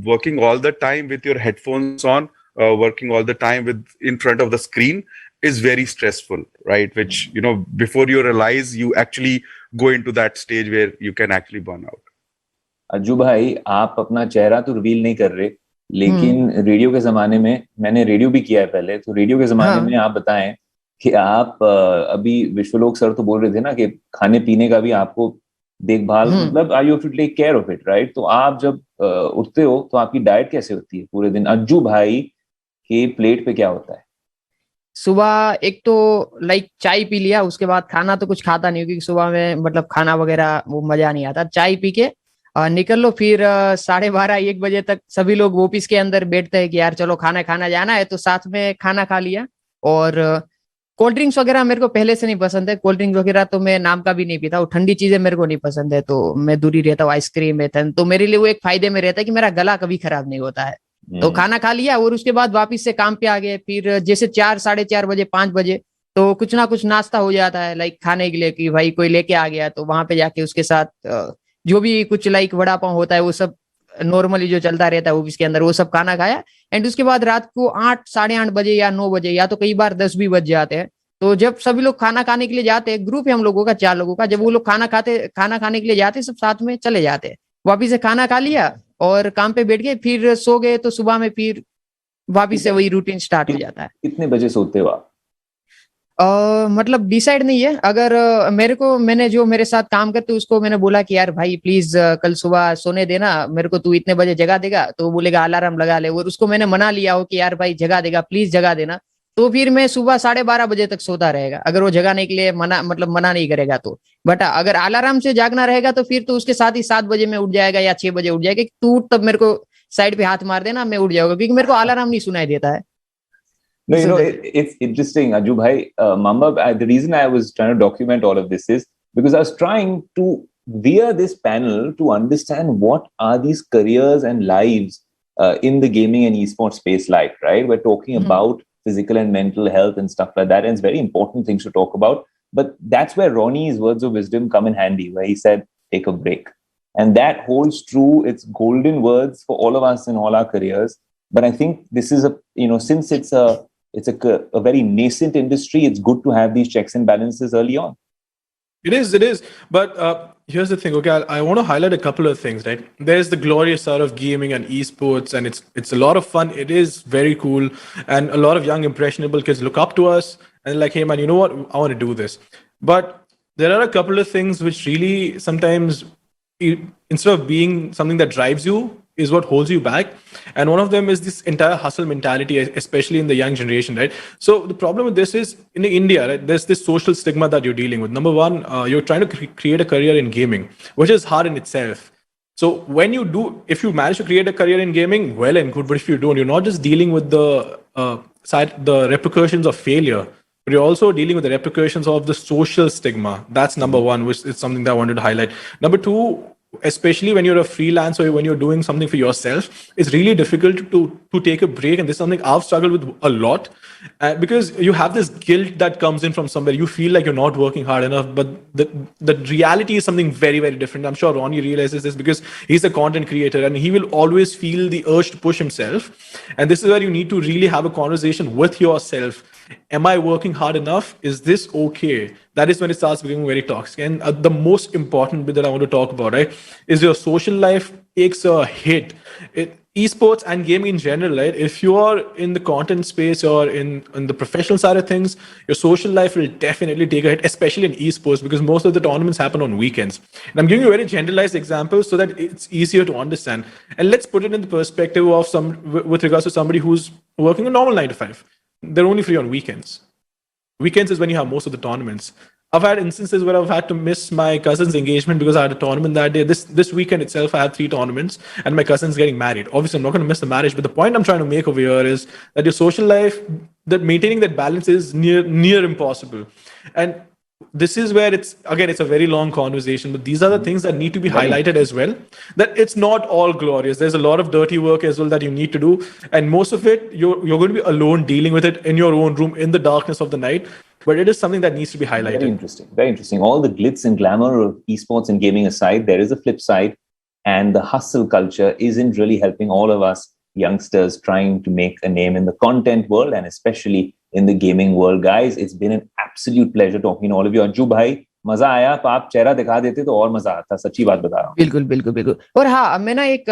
working all the time with your headphones on, working all the time in front of the screen is very stressful, right? Which before you realize, you actually go into that stage where you can actually burn out. Ajju भाई, आप अपना चेहरा तो reveal नहीं कर रहे, लेकिन radio के जमाने में, मैंने रेडियो भी किया है पहले, तो रेडियो के जमाने में आप बताएं कि आप अभी विश्वलोक सर तो बोल रहे थे ना कि खाने पीने का भी आपको देखभाल, मतलब I you to take care of it, right? तो आप जब उठते हो तो आपकी डाइट कैसे होती है पूरे दिन? अज्जू भाई के प्लेट पे क्या होता है? सुबह एक तो लाइक चाय पी लिया, उसके बाद खाना तो कुछ खाता नहीं क्योंकि सुबह में मतलब खाना वगैरह वो मजा नहीं आता। चाय पी के निकल लो, फिर 12:30-1 बजे तक सभी लोग ऑफिस के अंदर बैठते हैं कि यार चलो खाना खाना जाना है, तो साथ में खाना खा लिया। और कोल्ड ड्रिंक्स वगैरह मेरे को पहले से नहीं पसंद है, कोल्ड ड्रिंक्स वगैरह तो मैं नाम का भी नहीं पीता, वो ठंडी चीजें मेरे को नहीं पसंद है, तो मैं दूर ही रहता हूँ। आइसक्रीम है तो मेरे लिए वो एक फायदे में रहता है कि मेरा गला कभी खराब नहीं होता है। तो खाना खा लिया और उसके बाद वापिस से काम पे आ गए। फिर जैसे 4, 4:30 बजे 5 बजे तो कुछ ना कुछ नाश्ता हो जाता है लाइक खाने के लिए, कि भाई कोई लेके आ गया तो वहां पे जाके उसके साथ जो भी कुछ लाइक वड़ा पाव होता है वो सब नॉर्मली जो चलता रहता है ऑफिस के अंदर वो सब खाना खाया। एंड उसके बाद रात को 8, 8:30 बजे या 9 बजे या तो कई बार 10 भी बज जाते हैं, तो जब सभी लोग खाना खाने के लिए जाते हैं, ग्रुप है हम लोगों का 4 लोगों का, जब वो लोग खाना खाने के लिए जाते हैं सब साथ में चले जाते हैं। वापिस से खाना खा लिया और काम पे बैठ गए, फिर सो गए, तो सुबह में फिर वापिस से वही रूटीन स्टार्ट हो जाता है। कितने बजे सोते हो आप? मतलब डिसाइड नहीं है। अगर मैंने जो मेरे साथ काम करते उसको मैंने बोला कि यार भाई प्लीज कल सुबह सोने देना मेरे को, तू इतने बजे जगा देगा, तो बोलेगा अलार्म लगा ले। और उसको मैंने मना लिया हो कि यार भाई जगा देगा, प्लीज जगा देना, तो फिर मैं सुबह 12:30 बजे तक सोता रहेगा, अगर वो जगाने के लिए मना नहीं करेगा तो। बट अगर अलार्म से जागना रहेगा तो फिर तो उसके साथ ही 7 बजे में उठ जाएगा या 6 बजे उठ जाएगा, तू तब मेरे को साइड पे हाथ मार देना, मैं उठ जाऊंगा, क्योंकि मेरे को अलार्म नहीं सुनाई देता है। No, it's interesting, Ajju bhai. Mamba, the reason I was trying to document all of this is because I was trying to veer this panel to understand what are these careers and lives in the gaming and esports space like, right? We're talking about physical and mental health and stuff like that, and it's very important things to talk about. But that's where Ronnie's words of wisdom come in handy, where he said, take a break. And that holds true. It's golden words for all of us in all our careers. But I think this is since it's a very nascent industry, it's good to have these checks and balances early on. It is. But here's the thing. Okay, I want to highlight a couple of things. Right, there's the glorious side of gaming and esports, and it's a lot of fun. It is very cool, and a lot of young impressionable kids look up to us and like, hey man, you know what? I want to do this. But there are a couple of things which really sometimes, instead of being something that drives you, is what holds you back. And one of them is this entire hustle mentality, especially in the young generation, right? So the problem with this is in India, right, there's this social stigma that you're dealing with. Number one, you're trying to create a career in gaming, which is hard in itself. So when you do, if you manage to create a career in gaming, well and good. But if you don't, you're not just dealing with the repercussions of failure, but you're also dealing with the repercussions of the social stigma. That's number one, which is something that I wanted to highlight. Number two, especially when you're a freelancer, when you're doing something for yourself, it's really difficult to take a break. And this is something I've struggled with a lot, because you have this guilt that comes in from somewhere. You feel like you're not working hard enough, but the reality is something very, very different. I'm sure Ronnie realizes this because he's a content creator and he will always feel the urge to push himself. And this is where you need to really have a conversation with yourself. Am I working hard enough? Is this okay? That is when it starts becoming very toxic. And the most important bit that I want to talk about, right, is your social life takes a hit. Esports and gaming in general, right? If you are in the content space or in the professional side of things, your social life will definitely take a hit, especially in esports, because most of the tournaments happen on weekends. And I'm giving you very generalized examples so that it's easier to understand. And let's put it in the perspective of with regards to somebody who's working a normal 9 to 5. They're only free on weekends. Weekends is when you have most of the tournaments. I've had instances where I've had to miss my cousin's engagement because I had a tournament that day. This weekend itself, I had 3 tournaments and my cousin's getting married. Obviously, I'm not going to miss the marriage, but the point I'm trying to make over here is that your social life, that maintaining that balance is near impossible. And this is where it's a very long conversation, but these are the things that need to be highlighted as well, that it's not all glorious. There's a lot of dirty work as well that you need to do, and most of it you're going to be alone dealing with it in your own room in the darkness of the night. But it is something that needs to be highlighted. Very interesting. All the glitz and glamour of esports and gaming aside, there is a flip side, and the hustle culture isn't really helping all of us youngsters trying to make a name in the content world and especially in the gaming world. Guys, it's been an absolute pleasure talking to all of you. Ajju bhai, मजा आया, आप चेहरा दिखा देते तो और मजा आता, सच्ची बात बता रहा हूँ। बिल्कुल। और हाँ, मैं ना एक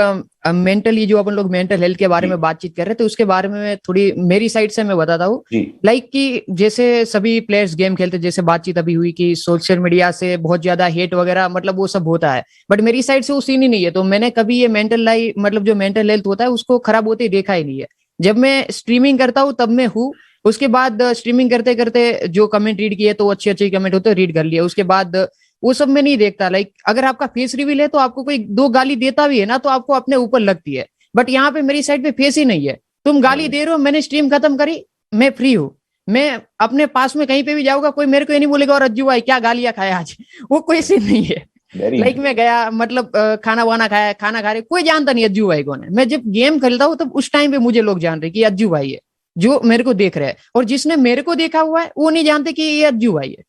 मेंटली जो अपन लोग मेंटल हेल्थ के बारे में बातचीत कर रहे थे उसके बारे में थोड़ी मेरी साइड से मैं बताता हूँ। लाइक कि जैसे सभी प्लेयर्स गेम खेलते, जैसे बातचीत अभी हुई कि सोशल मीडिया से बहुत ज्यादा हेट वगैरह मतलब वो सब होता है, बट मेरी साइड से वो सीन ही नहीं है। तो मैंने कभी ये मेंटल लाइफ मतलब जो मेंटल हेल्थ होता है उसको खराब होते देखा ही नहीं है। जब मैं स्ट्रीमिंग करता हूँ तब मैं हूँ, उसके बाद स्ट्रीमिंग करते करते जो कमेंट रीड किए तो अच्छे अच्छे कमेंट होते रीड कर लिए, उसके बाद वो सब मैं नहीं देखता। लाइक अगर आपका फेस रिवील है तो आपको कोई दो गाली देता भी है ना तो आपको अपने ऊपर लगती है, बट यहाँ पे मेरी साइड पे फेस ही नहीं है। तुम गाली दे रहे हो, मैंने स्ट्रीम खत्म करी, मैं फ्री हूँ, मैं अपने पास में कहीं पे भी जाऊंगा कोई मेरे को ये नहीं बोलेगा और अज्जू भाई क्या गालियां खाया आज, वो कोई सीन नहीं है। लाइक मैं गया मतलब खाना वाना खाया, खाना खा रहे, कोई जानता नहीं अज्जू भाई कौन है। मैं जब गेम खेलता हूँ तब उस टाइम पे मुझे लोग जान रहे कि अज्जू भाई है जो मेरे को देख रहे हैं, और जिसने मेरे को देखा हुआ है वो नहीं जानते कि ये अज्जू भाई है,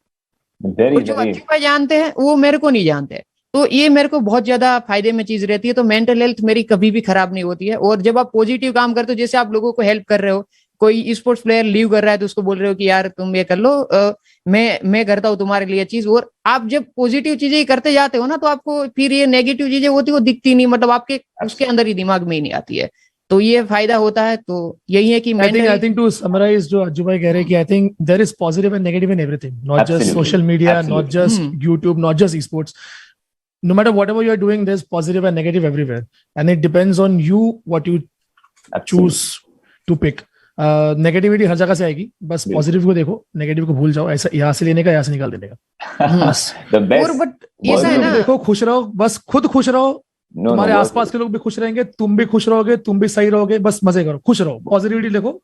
और जो अज्जू भाई जानते हैं वो मेरे को नहीं जानते। तो ये मेरे को बहुत ज्यादा फायदे में चीज रहती है। तो मेंटल हेल्थ मेरी कभी भी खराब नहीं होती है। और जब आप पॉजिटिव काम करते हो, जैसे आप लोगों को हेल्प कर रहे हो, कोई स्पोर्ट्स प्लेयर लीव कर रहा है तो उसको बोल रहे हो कि यार तुम ये कर लो, मैं करता हूँ तुम्हारे लिए चीज। और आप जब पॉजिटिव चीजें करते जाते हो ना तो आपको फिर ये नेगेटिव चीजें होती वो दिखती नहीं, मतलब आपके उसके अंदर ही दिमाग में ही नहीं आती है। तो ये फायदा होता है। तो यही है कि I think to summarize जो अज्जू भाई कह रहे हैं कि I think there is positive and negative in everything, not just social media, not just YouTube, not just esports. No matter whatever you are doing, there's positive and negative everywhere, and it depends on you what you choose to pick. Negativity हर जगह से आएगी, बस positive को देखो, negative को भूल जाओ। ऐसा यहाँ से लेने का, यहाँ से निकाल देने का बस। और बट ऐसा है ना, देखो खुश रहो, बस खुद खुश रहो, तुम्हारे आसपास के लोग भी खुश रहेंगे, तुम भी खुश रहोगे, तुम भी सही रहोगे, बस मजे करो, खुश रहो, पॉजिटिविटी देखो,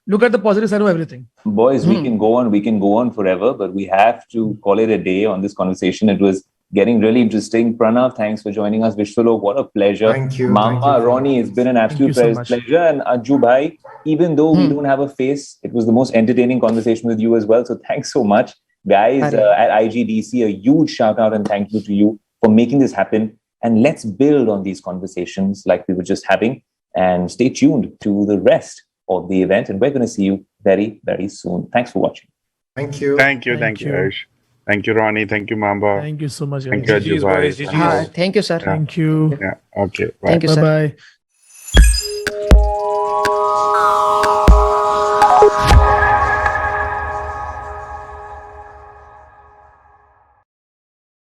look at the positive side of everything. Boys, we can go on forever, but we have to call it a day on this conversation. It was getting really interesting. Pranav, thanks for joining us. Vishwalok, what a pleasure. Thank you. Mama, Ronnie, it's been an absolute pleasure. And Ajju bhai, even though we don't have a face, it was the most entertaining conversation with you as well. So thanks so much. Guys, at IGDC, a huge shout out and thank you to you for making this happen. And let's build on these conversations like we were just having, and stay tuned to the rest of the event. And we're going to see you very, very soon. Thanks for watching. Thank you. Thank you, Ayush. Thank you, Ronnie. Thank you, Mamba. Thank you so much. Thank you, Ajju bhai. thank you sir. Thank you. Yeah. Okay. Bye. Thank you sir. Bye bye.